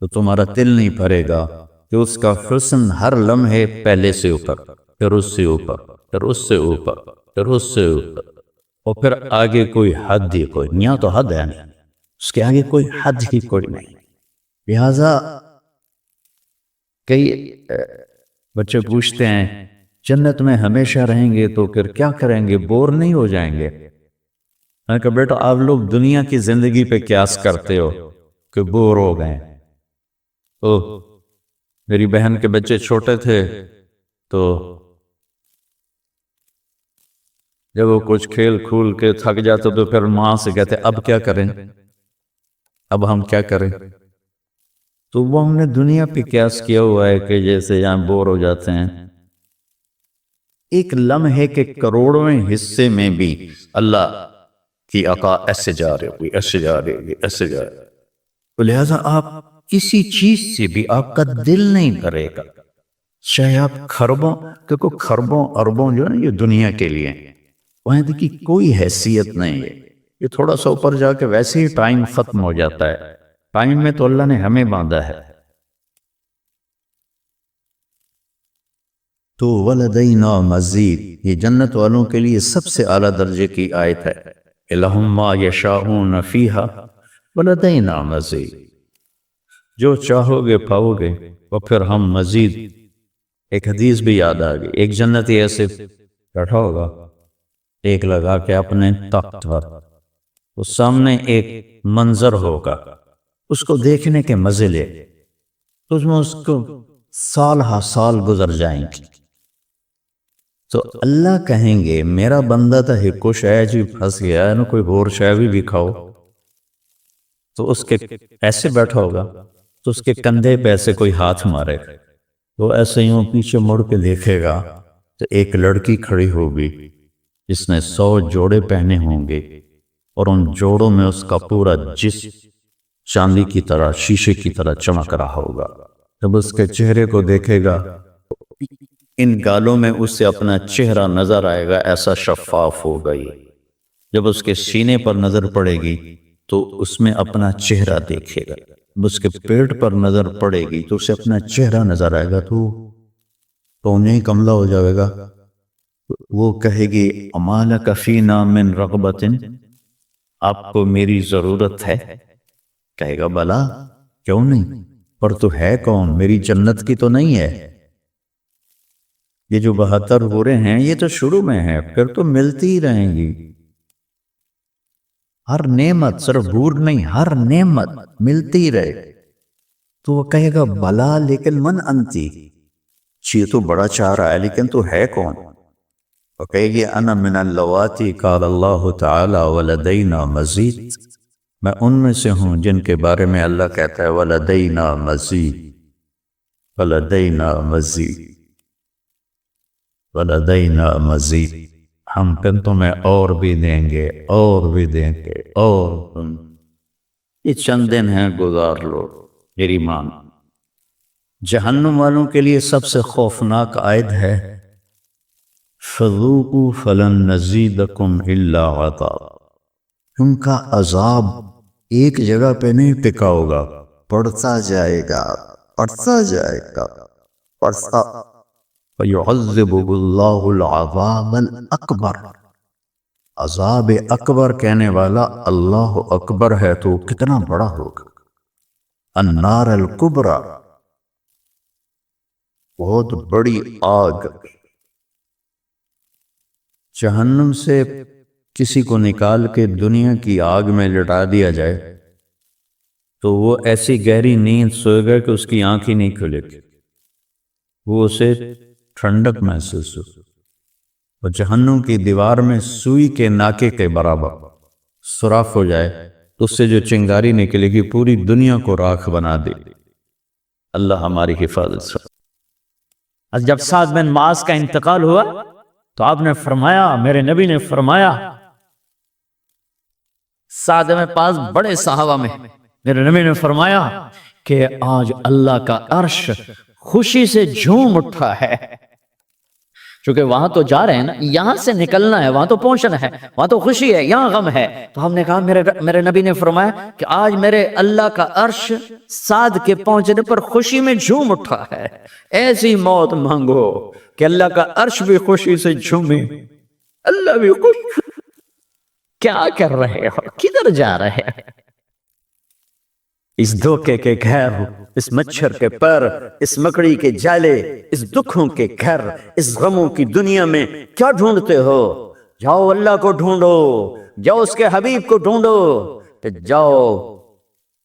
تو تمہارا دل نہیں بھرے گا کہ اس کا حسن ہر لمحے پہلے سے اوپر، پھر اس سے اوپر، پھر اس سے اوپر، پھر اس سے اوپر، اور پھر آگے کوئی حد ہی کوئی، یہاں تو حد ہے نہیں، اس کے آگے کوئی حد ہی کوئی نہیں۔ لہذا کئی بچے پوچھتے ہیں جنت میں ہمیشہ رہیں گے تو پھر کیا کریں گے، بور نہیں ہو جائیں گے؟ میں کہا بیٹا آپ لوگ دنیا کی زندگی پہ قیاس کرتے ہو کہ بور ہو گئے۔ تو میری بہن کے بچے چھوٹے تھے تو جب وہ کچھ کھیل کھول کے تھک جاتے تو پھر ماں سے کہتے اب کیا کریں، اب ہم کیا کریں؟ تو وہ ہم نے دنیا پہ قیاس کیا ہوا ہے کہ جیسے یہاں بور ہو جاتے ہیں، ایک لمحے کے کروڑویں حصے میں بھی اللہ کی عطا ایسے جا رہے ہوگی، ایسے جا رہے ہوگی، ایسے جا رہے ہوگی۔ تو لہٰذا آپ کسی چیز سے بھی آپ کا دل نہیں کرے گا، چاہے آپ خربوں، کیونکہ خربوں اربوں جو ہے نا یہ دنیا کے لیے، وہاں کی کوئی حیثیت نہیں ہے، یہ تھوڑا سا اوپر جا کے ویسے ہی ٹائم ختم ہو جاتا ہے، ٹائم میں تو اللہ نے ہمیں باندھا ہے۔ تو ولدینا مزید، یہ جنت والوں کے لیے سب سے اعلیٰ درجے کی آیت ہے، لَهُم مَا يَشَاءُونَ فِيهَا وَلَدَيْنَا مَزِيدٌ، جو چاہو گے پاؤ گے، اور پھر ہم مزید۔ ایک حدیث بھی یاد آ گئی، ایک جنتی ایسے بیٹھا ہوگا ایک لگا کے اپنے تخت پر، اس سامنے ایک منظر ہوگا، اس کو دیکھنے کے مزے لے، اس میں اس کو سال ہا سال گزر جائیں گے۔ تو اللہ کہیں گے میرا بندہ تھا ہکو شے جی پھنس گیا ہے نا، کوئی اور شے بھی کھاؤ، تو اس کے ایسے بیٹھا ہوگا تو اس کے کندھے پہ ایسے کوئی ہاتھ مارے گا، تو ایسے یوں پیچھے مڑ کے دیکھے گا تو ایک لڑکی کھڑی ہوگی جس نے 100 جوڑے پہنے ہوں گے، اور ان جوڑوں میں اس کا پورا جسم چاندی کی طرح، شیشے کی طرح چمک رہا ہوگا۔ جب اس کے چہرے کو دیکھے گا ان گالوں میں اسے اپنا چہرہ نظر آئے گا، ایسا شفاف ہوگا یہ۔ جب اس کے سینے پر نظر پڑے گی تو اس میں اپنا چہرہ دیکھے گا، جب اس کے پیٹ پر نظر پڑے گی تو اسے اپنا چہرہ نظر آئے گا، تو انہیں کملا ہو جائے گا۔ وہ کہے گی اما لک فینا من رغبت، آپ کو میری ضرورت ہے؟ کہے گا بلا، کیوں نہیں، پر تو ہے کون، میری جنت کی تو نہیں ہے، یہ جو 72 حوریں ہیں یہ تو شروع میں ہے، پھر تو ملتی ہی رہیں گی، ہر نعمت، صرف بھور نہیں، ہر نعمت ملتی ہی رہے۔ تو وہ کہے گا بلا لیکن من انتی، یہ تو بڑا چاہ رہا ہے لیکن تو ہے کون؟ وہ کہے گی انا من اللواتی قال اللہ تعالی ولدینا مزید، میں ان میں سے ہوں جن کے بارے میں اللہ کہتا ہے ولدینا مزید، ولدینا مزید، ولدینا مزید، ہم پھر تمہیں اور بھی دیں گے، اور بھی دیں گے، اور یہ چند دن ہیں گزار لو میری مان۔ جہنم والوں کے لیے سب سے خوفناک آیت ہے فَذُوقُوا فَلَن نَّزِيدَكُمْ إِلَّا عَذَابًا، ان کا عذاب ایک جگہ پہ نہیں ٹکا ہوگا، بڑھتا جائے گا، بڑھتا جائے گا، بڑھتا۔ فَيُعَذِّبُهُ اللَّهُ الْعَذَابَ الْأَكْبَرَ، عذاب اکبر کہنے والا اللہ اکبر ہے تو کتنا بڑا ہوگا۔ النار الکبریٰ، بہت بڑی آگ۔ جہنم سے کسی کو نکال کے دنیا کی آگ میں لٹا دیا جائے تو وہ ایسی گہری نیند سوئے گا کہ اس کی آنکھ ہی نہیں کھلے گی، وہ اسے ٹھنڈک محسوس ہو، اور جہنم کی دیوار میں سوئی کے ناکے کے برابر سوراخ ہو جائے تو اس سے جو چنگاری نکلے گی پوری دنیا کو راکھ بنا دے۔ اللہ ہماری حفاظت سے۔ جب سعد بن معاذ کا انتقال ہوا تو آپ نے فرمایا، میرے نبی نے فرمایا، سعد میں پاس بڑے صحابہ میں میرے نبی نے فرمایا کہ آج اللہ کا عرش خوشی سے جھوم اٹھا ہے، چونکہ وہاں تو جا رہے ہیں نا، یہاں سے نکلنا ہے، وہاں تو پہنچنا ہے، وہاں تو خوشی ہے، یہاں غم ہے۔ تو ہم نے کہا میرے نبی نے فرمایا کہ آج میرے اللہ کا عرش سعد کے پہنچنے پر خوشی میں جھوم اٹھا ہے، ایسی موت مانگو کہ اللہ کا عرش بھی خوشی سے جھومے، اللہ بھی خوش، کیا کر رہے ہو، کدھر جا رہے ہو؟ اس دھوکے کے گھر، اس مچھر کے پر، اس مکڑی کے جالے، اس دکھوں کے گھر، اس غموں کی دنیا میں کیا ڈھونڈتے ہو؟ جاؤ اللہ کو ڈھونڈو، جاؤ اس کے حبیب کو ڈھونڈو، تو جاؤ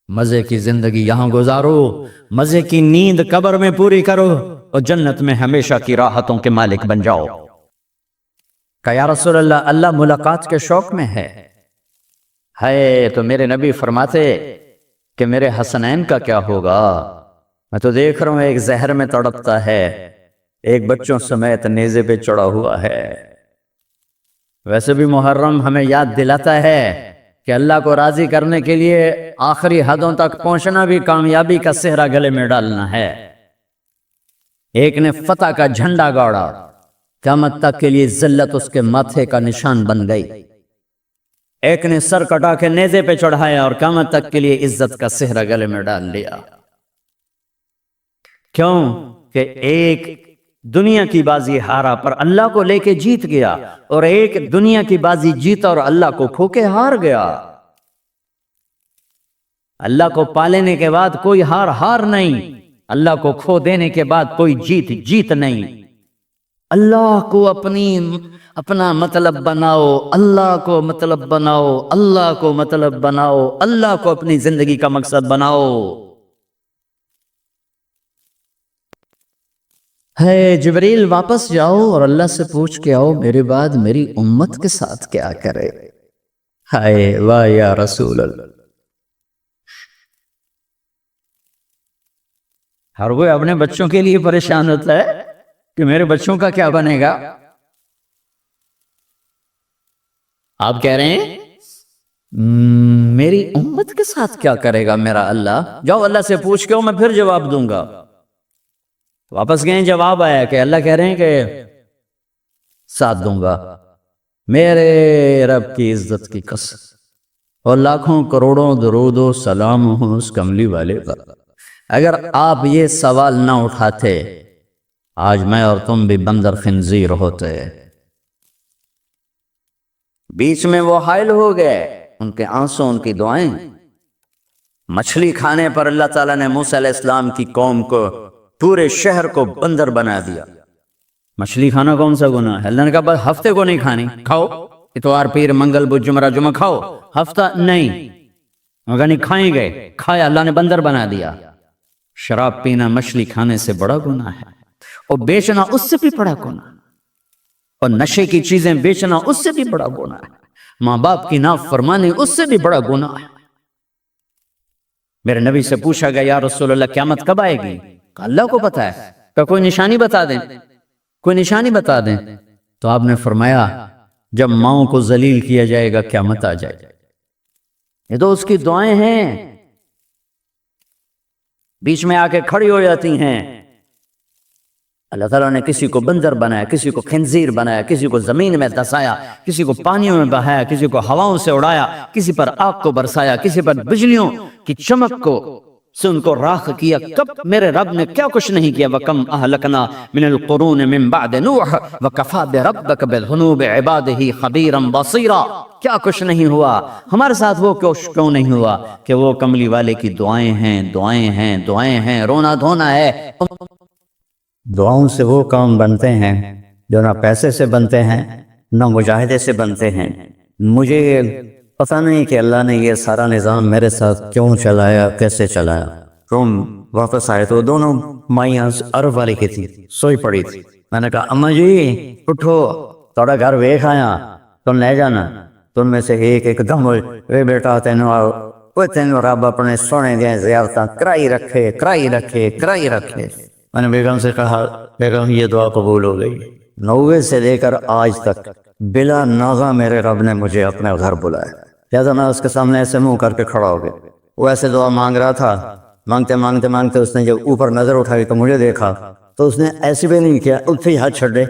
مزے کی زندگی یہاں گزارو، مزے کی نیند قبر میں پوری کرو، اور جنت میں ہمیشہ کی راحتوں کے مالک بن جاؤ۔ کہ یا رسول اللہ، اللہ ملاقات کے شوق میں ہے تو میرے نبی فرماتے کہ میرے حسنین کا کیا ہوگا؟ میں تو دیکھ رہا ہوں ایک زہر میں تڑپتا ہے، ایک بچوں سمیت نیزے پہ چڑھا ہوا ہے۔ ویسے بھی محرم ہمیں یاد دلاتا ہے کہ اللہ کو راضی کرنے کے لیے آخری حدوں تک پہنچنا بھی کامیابی کا صحرا گلے میں ڈالنا ہے۔ ایک نے فتح کا جھنڈا گاڑا، قیامت تک کے لیے ذلت اس کے ماتھے کا نشان بن گئی۔ ایک نے سر کٹا کے نیزے پہ چڑھایا اور قیامت تک کے لیے عزت کا صحرا گلے میں ڈال لیا۔ کیوں کہ ایک دنیا کی بازی ہارا پر اللہ کو لے کے جیت گیا، اور ایک دنیا کی بازی جیتا اور اللہ کو کھو کے ہار گیا۔ اللہ کو پا لینے کے بعد کوئی ہار نہیں، اللہ کو کھو دینے کے بعد کوئی جیت نہیں۔ اللہ کو اپنا مطلب بناؤ، اللہ کو مطلب بناؤ، اللہ کو مطلب بناؤ، اللہ کو اپنی زندگی کا مقصد بناؤ۔ ہے جبریل واپس جاؤ اور اللہ سے پوچھ کے آؤ میرے بعد میری امت کے ساتھ کیا کرے۔ ہائے واہ یا رسول اللہ۔ ہر کوئی اپنے بچوں کے لیے پریشان ہوتا ہے کہ میرے بچوں کا کیا بنے گا۔ آپ کہہ رہے ہیں میری امت کے ساتھ کیا کرے گا میرا اللہ؟ جاؤ اللہ سے پوچھ کے میں پھر جواب دوں گا۔ واپس گئے، جواب آیا کہ اللہ کہہ رہے ہیں کہ ساتھ دوں گا۔ میرے رب کی عزت کی قسم، اور لاکھوں کروڑوں درود و سلام ہوں اس کملی والے پر، اگر آپ یہ سوال نہ اٹھاتے آج میں اور تم بھی بندر خنزیر ہوتے۔ بیچ میں وہ حائل ہو گئے، ان کے آنسوں، ان کی دعائیں۔ مچھلی کھانے پر اللہ تعالیٰ نے موسیٰ علیہ السلام کی قوم کو، پورے شہر کو بندر بنا دیا۔ مچھلی کھانا کون سا گناہ ہے؟ اللہ نے کہا بس ہفتے کو نہیں کھانی، کھاؤ اتوار پیر منگل بدھ جمعہ جمعہ کھاؤ، ہفتہ نہیں۔ مگر نہیں کھائیں گے، کھایا، اللہ نے بندر بنا دیا۔ شراب پینا مچھلی کھانے سے بڑا گناہ ہے، اور بیچنا اس سے بھی بڑا گناہ، اور نشے کی چیزیں بیچنا اس سے بھی بڑا گناہ ہے، ماں باپ کی نافرمانی اس سے بھی بڑا گناہ ہے۔ میرے نبی سے پوچھا گیا یا رسول اللہ قیامت کب آئے گی؟ کہا اللہ کو پتا ہے۔ کہ کوئی نشانی بتا دیں، کوئی نشانی بتا دیں۔ تو آپ نے فرمایا جب ماؤں کو ذلیل کیا جائے گا قیامت آ جائے گا۔ یہ تو اس کی دعائیں ہیں، بیچ میں آ کے کھڑی ہو جاتی ہیں۔ اللہ تعالیٰ نے کسی کو بندر بنایا، کسی کو خنزیر بنایا، کسی کو زمین میں دسایا، کسی کو پانیوں میں بہایا، کسی کو ہواؤں سے اڑایا، کسی پر آگ کو برسایا، کسی پر بجلیوں کی چمک کو سے ان کو راکھ کیا۔ کب میرے رب نے کیا کچھ نہیں کیا۔ وَكَمْ أَهْلَكْنَا مِنَ الْقُرُونِ مِنْ بَعْدِ نُوحٍ وَكَفَى بِرَبِّكَ بِذُنُوبِ عِبَادِهِ خَبِيرًا بَصِيرًا۔ کیا کچھ نہیں ہوا ہمارے ساتھ، وہ کیوں نہیں ہوا کہ وہ کملی والے کی دعائیں ہیں، دعائیں ہیں، دعائیں ہیں، رونا دھونا ہے۔ دعاؤں سے وہ کام بنتے ہیں جو نہ پیسے سے بنتے ہیں نہ مجاہدے سے بنتے ہیں۔ مجھے پتہ نہیں کہ اللہ نے یہ سارا نظام میرے ساتھ کیوں چلایا، کیسے چلایا۔ تم واپس آئے تو دونوں مائیاں عرب والی کی تھی، سوئی پڑی تھی۔ میں نے کہا اماں جی اٹھو، تھوڑا گھر ویکھ آیا، تم لے جانا۔ تم میں سے ایک دم اے بیٹا تینوں رب اپنے سونے دیا زیارتاں کرائی رکھے۔ میں نے بیگم سے کہا بیگم یہ دعا قبول ہو گئی۔ 90 سے لے کر آج تک بلا ناغہ میرے رب نے مجھے اپنے گھر بلایا، لہٰذا میں اس کے سامنے ایسے منہ کر کے کھڑا ہو گیا۔ وہ ایسے دعا مانگ رہا تھا، مانگتے اس نے جب اوپر نظر اٹھائی تو مجھے دیکھا، تو اس نے ایسے بھی نہیں کیا، اتنے ہی ہاتھ چھڑے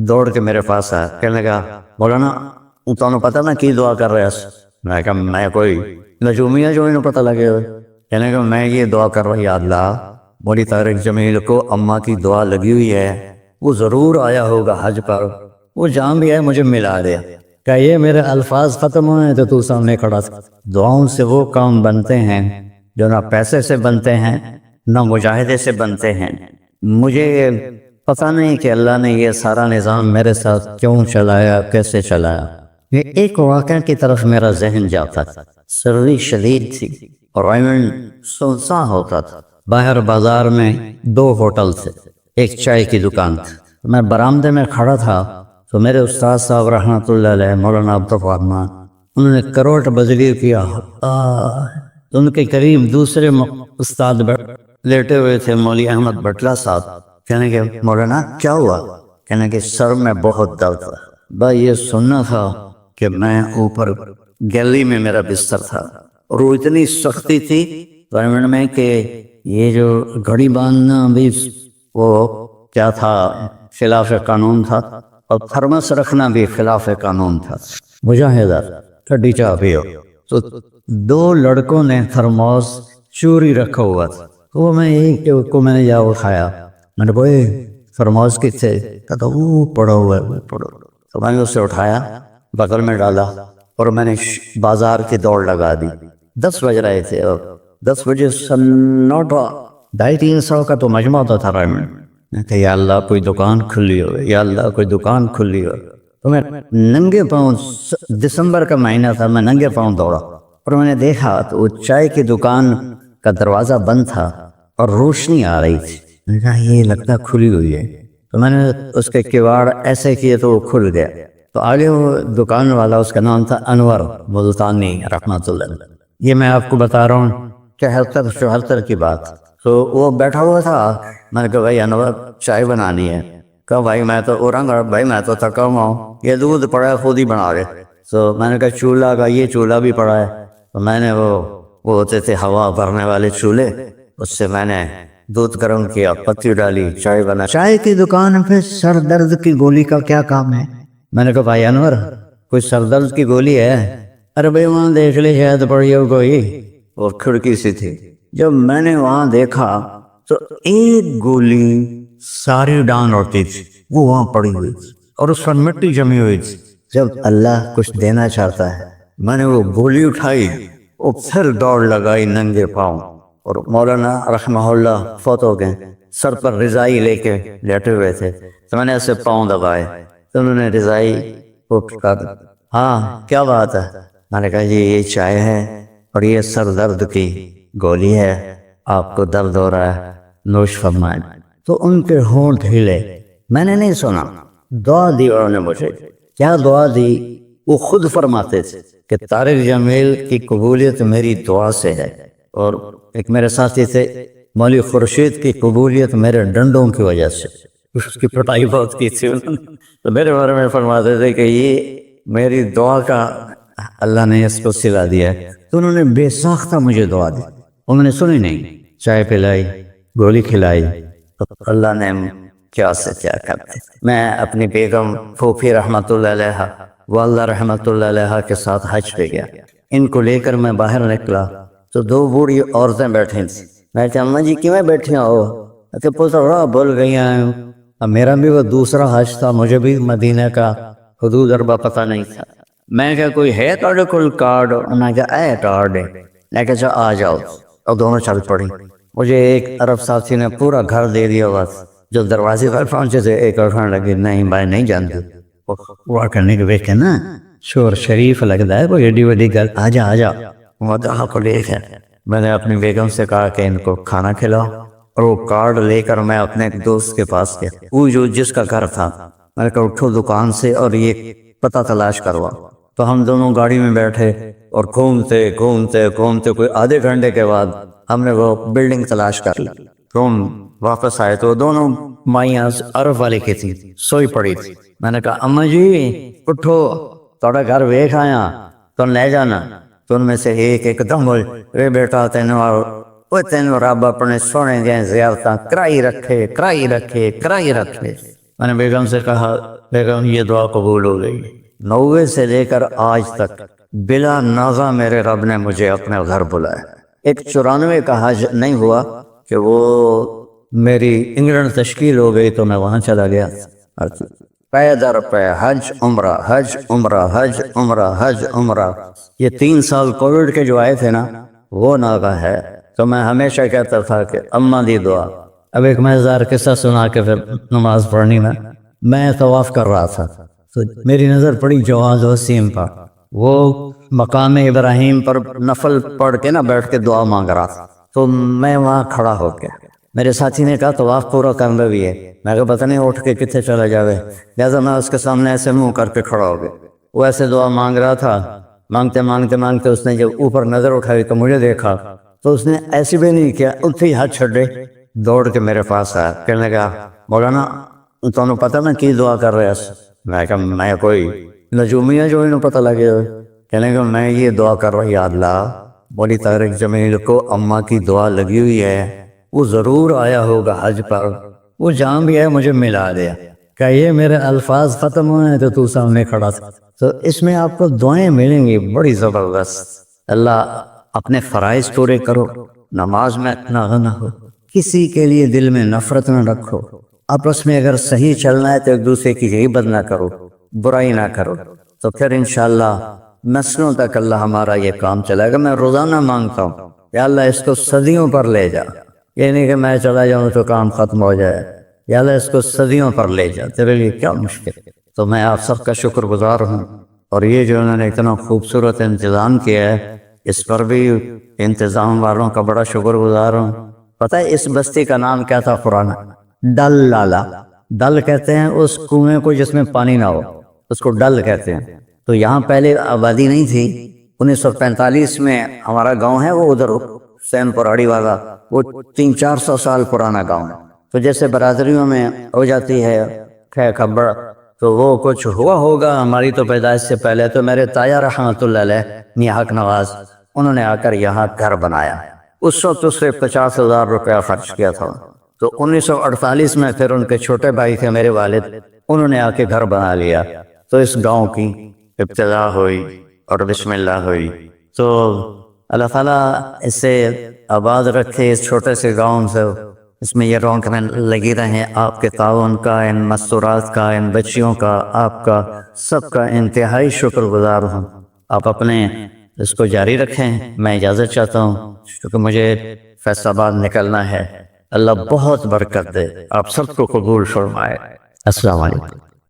دوڑ کے میرے پاس آیا، کہنے لگا مولانا تمہیں پتہ نا کی دعا کر رہا ہے؟ میں کہا میں کوئی نجومی ہے جو انہیں پتہ لگے ہوئے؟ کہنے لگا میں یہ دعا کر رہا، یا اللہ مولی طارق جمیل کو اماں کی دعا لگی ہوئی ہے، وہ ضرور آیا ہوگا حج پر، وہ جہاں بھی ہے مجھے ملا دیا کہ یہ میرے الفاظ ختم ہوئے تو تو سامنے کھڑا تھا۔ دعاؤں سے وہ کام بنتے ہیں جو نہ پیسے سے بنتے ہیں نہ مجاہدے سے بنتے ہیں۔ مجھے پتہ نہیں کہ اللہ نے یہ سارا نظام میرے ساتھ کیوں چلایا، کیسے چلایا۔ یہ ایک واقعہ کی طرف میرا ذہن جاتا تھا۔ سردی شدید تھی اور ایون سنسان ہوتا تھا۔ باہر بازار میں 2 ہوٹل تھے، ایک چائے کی دکان تھی۔ میں برآمدے میں کھڑا تھا تو میرے استاد صاحب رحمۃ اللہ علیہ مولانا عبدالرحمان، انہوں نے کروٹ بجلی کیا۔ تو ان کے قریب دوسرے استاد لیٹے ہوئے تھے، مولوی احمد بٹلہ صاحب۔ کہنے کہ مولانا کیا ہوا؟ کہنے کہ سر میں بہت درد تھا۔ بھائی یہ سننا تھا کہ میں اوپر گیلری میں میرا بستر تھا اور وہ اتنی سختی تھی گورنمنٹ میں کہ یہ جو گھڑی باندھنا بھی وہ کیا تھا، خلاف قانون تھا، اور تھرمس رکھنا بھی خلاف قانون تھا۔ مجاہدہ ٹھڈی چاہ پیو۔ تو 2 لڑکوں نے تھرموس چوری رکھا ہوا تھا، وہ میں ایک کو میں نے جا اٹھایا، میں نے بوئے تھرموس کس سے؟ کہتا وہ پڑا ہوا ہے، وہ پڑا۔ تو میں نے اسے اٹھایا، بغل میں ڈالا اور میں نے بازار کی دوڑ لگا دی۔ 10 بج رہے تھے اور 10 بجے 250-300 کا تو مجمع ہوتا تھا رائے میں کہ یا اللہ کوئی دکان کھلی ہو، یا اللہ کوئی دکان کھلی ہو۔ تو میں ننگے پاؤں، دسمبر کا مہینہ تھا، میں ننگے پاؤں دوڑا اور میں نے دیکھا تو وہ چائے کی دکان کا دروازہ بند تھا اور روشنی آ رہی تھی۔ میں نے کہا یہ لگتا کھلی ہوئی ہے، تو میں نے اس کے کواڑ ایسے کیے تو وہ کھل گیا۔ تو آگے وہ دکان والا، اس کا نام تھا انور ملتانی رحمۃ اللہ علیہ۔ یہ میں آپ کو بتا رہا ہوں 73-74 کی بات۔ تو وہ بیٹھا ہوا تھا، میں نے کہا بھائی انور چائے بنانی ہے۔ کہا بھائی میں تو اورنگ بھائی میں تو تھکا ہوا ہوں، یہ دودھ پڑا ہے خود ہی بنا رہے۔ تو میں نے کہا چولہا کا یہ چولہا بھی پڑا ہے۔ تو میں نے وہ ہوتے تھے ہوا بھرنے والے چولہے، اس سے میں نے دودھ گرم کیا، پتی ڈالی، چائے بنا۔ چائے کی دکان پہ سر درد کی گولی کا کیا کام ہے؟ میں نے کہا بھائی انور کوئی سر درد کی گولی ہے؟ ارے بھائی وہاں دیکھ لے شاید پڑی ہو کوئی، اور کھڑکی سی تھی۔ جب میں نے وہاں دیکھا تو ایک گولی ساری ڈان ہوتی تھی، وہ وہاں پڑی ہوئی تھی اور اس پر مٹی جمی ہوئی تھی۔ جب اللہ کچھ دینا چاہتا ہے، میں نے وہ گولی اٹھائی اور پھر دوڑ لگائی ننگے پاؤں، اور مولانا رحمہ اللہ فوت ہو گئے، سر پر رضائی لے کے لیٹے ہوئے تھے۔ تو میں نے ایسے پاؤں دبائے تو انہوں نے رضائی کو کہا ہاں کیا بات ہے؟ میں نے کہا جی یہ چائے ہے اور یہ سر درد کی گولی ہے، آپ کو درد ہو رہا ہے، نوش فرمائیں۔ تو ان کے ہونٹ ہلے، میں نے نہیں سنا، دعا دی انہوں نے مجھے۔ کیا دعا دی؟ وہ خود فرماتے تھے کہ طارق جمیل کی قبولیت میری دعا سے ہے، اور ایک میرے ساتھی تھے مولوی خورشید کی قبولیت میرے ڈنڈوں کی وجہ سے، اس کی پٹائی بہت کی تھی انہوں نے۔ تو میرے بارے میں فرماتے تھے کہ یہ میری دعا کا اللہ نے اس کو سلا دیا ہے۔ تو انہوں نے بے ساختہ مجھے دعا دی، انہوں نے سنی نہیں، چائے پلائی، گولی کھلائی، تو اللہ نے کیا سے کیا کرتے۔ میں اپنی بیگم پھوپھی رحمۃ اللہ علیہ، والدہ رحمۃ اللہ علیہ کے ساتھ حج پہ گیا۔ ان کو لے کر میں باہر نکلا تو 2 بوڑھی عورتیں بیٹھی تھیں۔ میں کہا اماں جی کیوں بیٹھی ہو؟ کہ پوچھا بول گئی ہیں، اب میرا بھی وہ دوسرا حج تھا، مجھے بھی مدینہ کا حدود اربع پتہ نہیں تھا۔ میں کہا کوئی ہے تھوڑے کول کارڈ؟ میں کہا اے کارڈ ہے۔ میں کہا اچھا آ جاؤ، اور دونوں چل پڑی۔ مجھے ایک عرب ساتھی نے پورا گھر دے دیا ہوا تھا۔ جو دروازے پر پہنچے تھے ایک اٹھان لگی نہیں بھائی نہیں جانتے، وہ کرنے کے بیٹھے نا شور شریف لگتا ہے، وہ ایڈی وڈی گل، آ جا آ جا۔ وہاں کو لے کے میں نے اپنی بیگم سے کہا کہ ان کو کھانا کھلاؤ، اور وہ کارڈ لے کر میں اپنے ایک دوست کے پاس گیا، وہ جو جس کا گھر تھا۔ میں نے کہا اٹھو دکان سے اور یہ پتہ تلاش کروا۔ تو ہم دونوں گاڑی میں بیٹھے اور گھومتے گھومتے گھومتے کوئی آدھے گھنٹے کے بعد ہم نے وہ بلڈنگ تلاش کر لی۔ تو ہم واپس آئے تو دونوں مائیاں عرب والے کی تھی، سوئی پڑی تھی۔ میں نے کہا اماں جی اٹھو، تھوڑا گھر ویکھ آیا تو لے جانا۔ تو ان میں سے ایک دم بول اے بیٹا تینوں رب اپنے سونے دیں زیارتاں کرائی رکھے کرائی رکھے کرائی رکھے۔ میں نے بیگم سے کہا بیگم یہ دعا قبول ہو گئی۔ 90 سے لے کر آج تک بلا نازا میرے رب نے مجھے اپنے گھر بلایا۔ ایک 94 کا حج نہیں ہوا کہ وہ میری انگلینڈ تشکیل ہو گئی تو میں وہاں چلا گیا۔ پے در پے حج عمرہ حج عمرہ حج عمرہ حج عمرہ. یہ 3 سال کووڈ کے جو آئے تھے نا وہ ناغہ ہے. تو میں ہمیشہ کہتا تھا کہ اماں دی دعا. اب ایک مزیدار قصہ سنا کے پھر نماز پڑھنی میں طواف کر رہا تھا تو میری نظر پڑی جواز وسیم پر. وہ مقام ابراہیم پر نفل پڑھ کے نا بیٹھ کے دعا مانگ رہا تھا. تو میں وہاں کھڑا ہو گیا. میرے ساتھی نے کہا طواف پورا کرنا بھی ہے. میں کہا پتہ نہیں اٹھ کے کتنے چلا جاوے. لہٰذا میں اس کے سامنے ایسے منہ کر کے کھڑا ہو گیا. وہ ایسے دعا مانگ رہا تھا. مانگتے مانگتے مانگتے اس نے جب اوپر نظر اٹھائی تو مجھے دیکھا تو اس نے ایسی بھی نہیں کیا, اتھے ہی ہاتھ چھڑے دوڑ کے میرے پاس آیا. کہنے لگا مولانا تمہیں پتہ نا کی دعا کر رہے ہیں؟ میں کہا میں کوئی نجومی ہے جو انہوں پتہ لگے ہوئے. کہنے لگا میں یہ دعا کر رہا ہوں یا اللہ مولی طارق جمیل کو اماں کی دعا لگی ہوئی ہے, وہ ضرور آیا ہوگا حج پر, وہ جہاں بھی ہے مجھے ملا دیا. کہ یہ میرے الفاظ ختم ہوئے ہیں تو سامنے کھڑا تھا. تو اس میں آپ کو دعائیں ملیں گی بڑی زبردست. اللہ اپنے فرائض پورے کرو, نماز میں اتنا نہ ہو, کسی کے لیے دل میں نفرت نہ رکھو, آپس میں اگر صحیح چلنا ہے تو ایک دوسرے کی غیبت نہ کرو, برائی نہ کرو, تو پھر انشاءاللہ نسلوں تک اللہ ہمارا یہ کام چلائے گا. میں روزانہ مانگتا ہوں یا اللہ اس کو صدیوں پر لے جا, یہ نہیں کہ میں چلا جاؤں تو کام ختم ہو جائے. یا اللہ اس کو صدیوں پر لے جا, تیرے لیے کیا مشکل. تو میں آپ سب کا شکر گزار ہوں, اور یہ جو انہوں نے اتنا خوبصورت انتظام کیا ہے اس پر بھی انتظام والوں کا بڑا شکر گزار ہوں. پتہ ہے اس بستی کا نام کیا تھا پرانا؟ ڈل لالا. ڈل کہتے ہیں اس کنویں کو جس میں پانی نہ ہو, اس کو ڈل کہتے ہیں. تو یہاں پہلے آبادی نہیں تھی. 1945 میں ہمارا گاؤں ہے وہ ادھر سین پراڑی والا, وہ 300-400 سال پرانا گاؤں ہے. تو جیسے برادریوں میں ہو جاتی ہے کھے کھبڑ, تو وہ کچھ ہوا ہوگا ہماری تو پیدائش سے پہلے. تو میرے تایا رحمۃ اللہ علیہ میاں حق نواز, انہوں نے آ کر یہاں گھر بنایا. اس وقت اس سے 50,000 روپیہ خرچ کیا تھا. تو 1948 میں پھر ان کے چھوٹے بھائی تھے میرے والد, انہوں نے آ کے گھر بنا لیا. تو اس گاؤں کی ابتدا ہوئی اور بسم اللہ ہوئی. تو اللہ تعالیٰ اسے آباد رکھے, اس چھوٹے سے گاؤں سے اس میں یہ رونق میں لگی رہیں. آپ کے تعاون کا, ان مستورات کا, ان بچیوں کا, آپ کا سب کا انتہائی شکر گزار ہوں. آپ اپنے اس کو جاری رکھیں. میں اجازت چاہتا ہوں کیونکہ مجھے فیصل آباد نکلنا ہے. اللہ بہت برکت دے, آپ سب کو قبول فرمائے. السلام علیکم.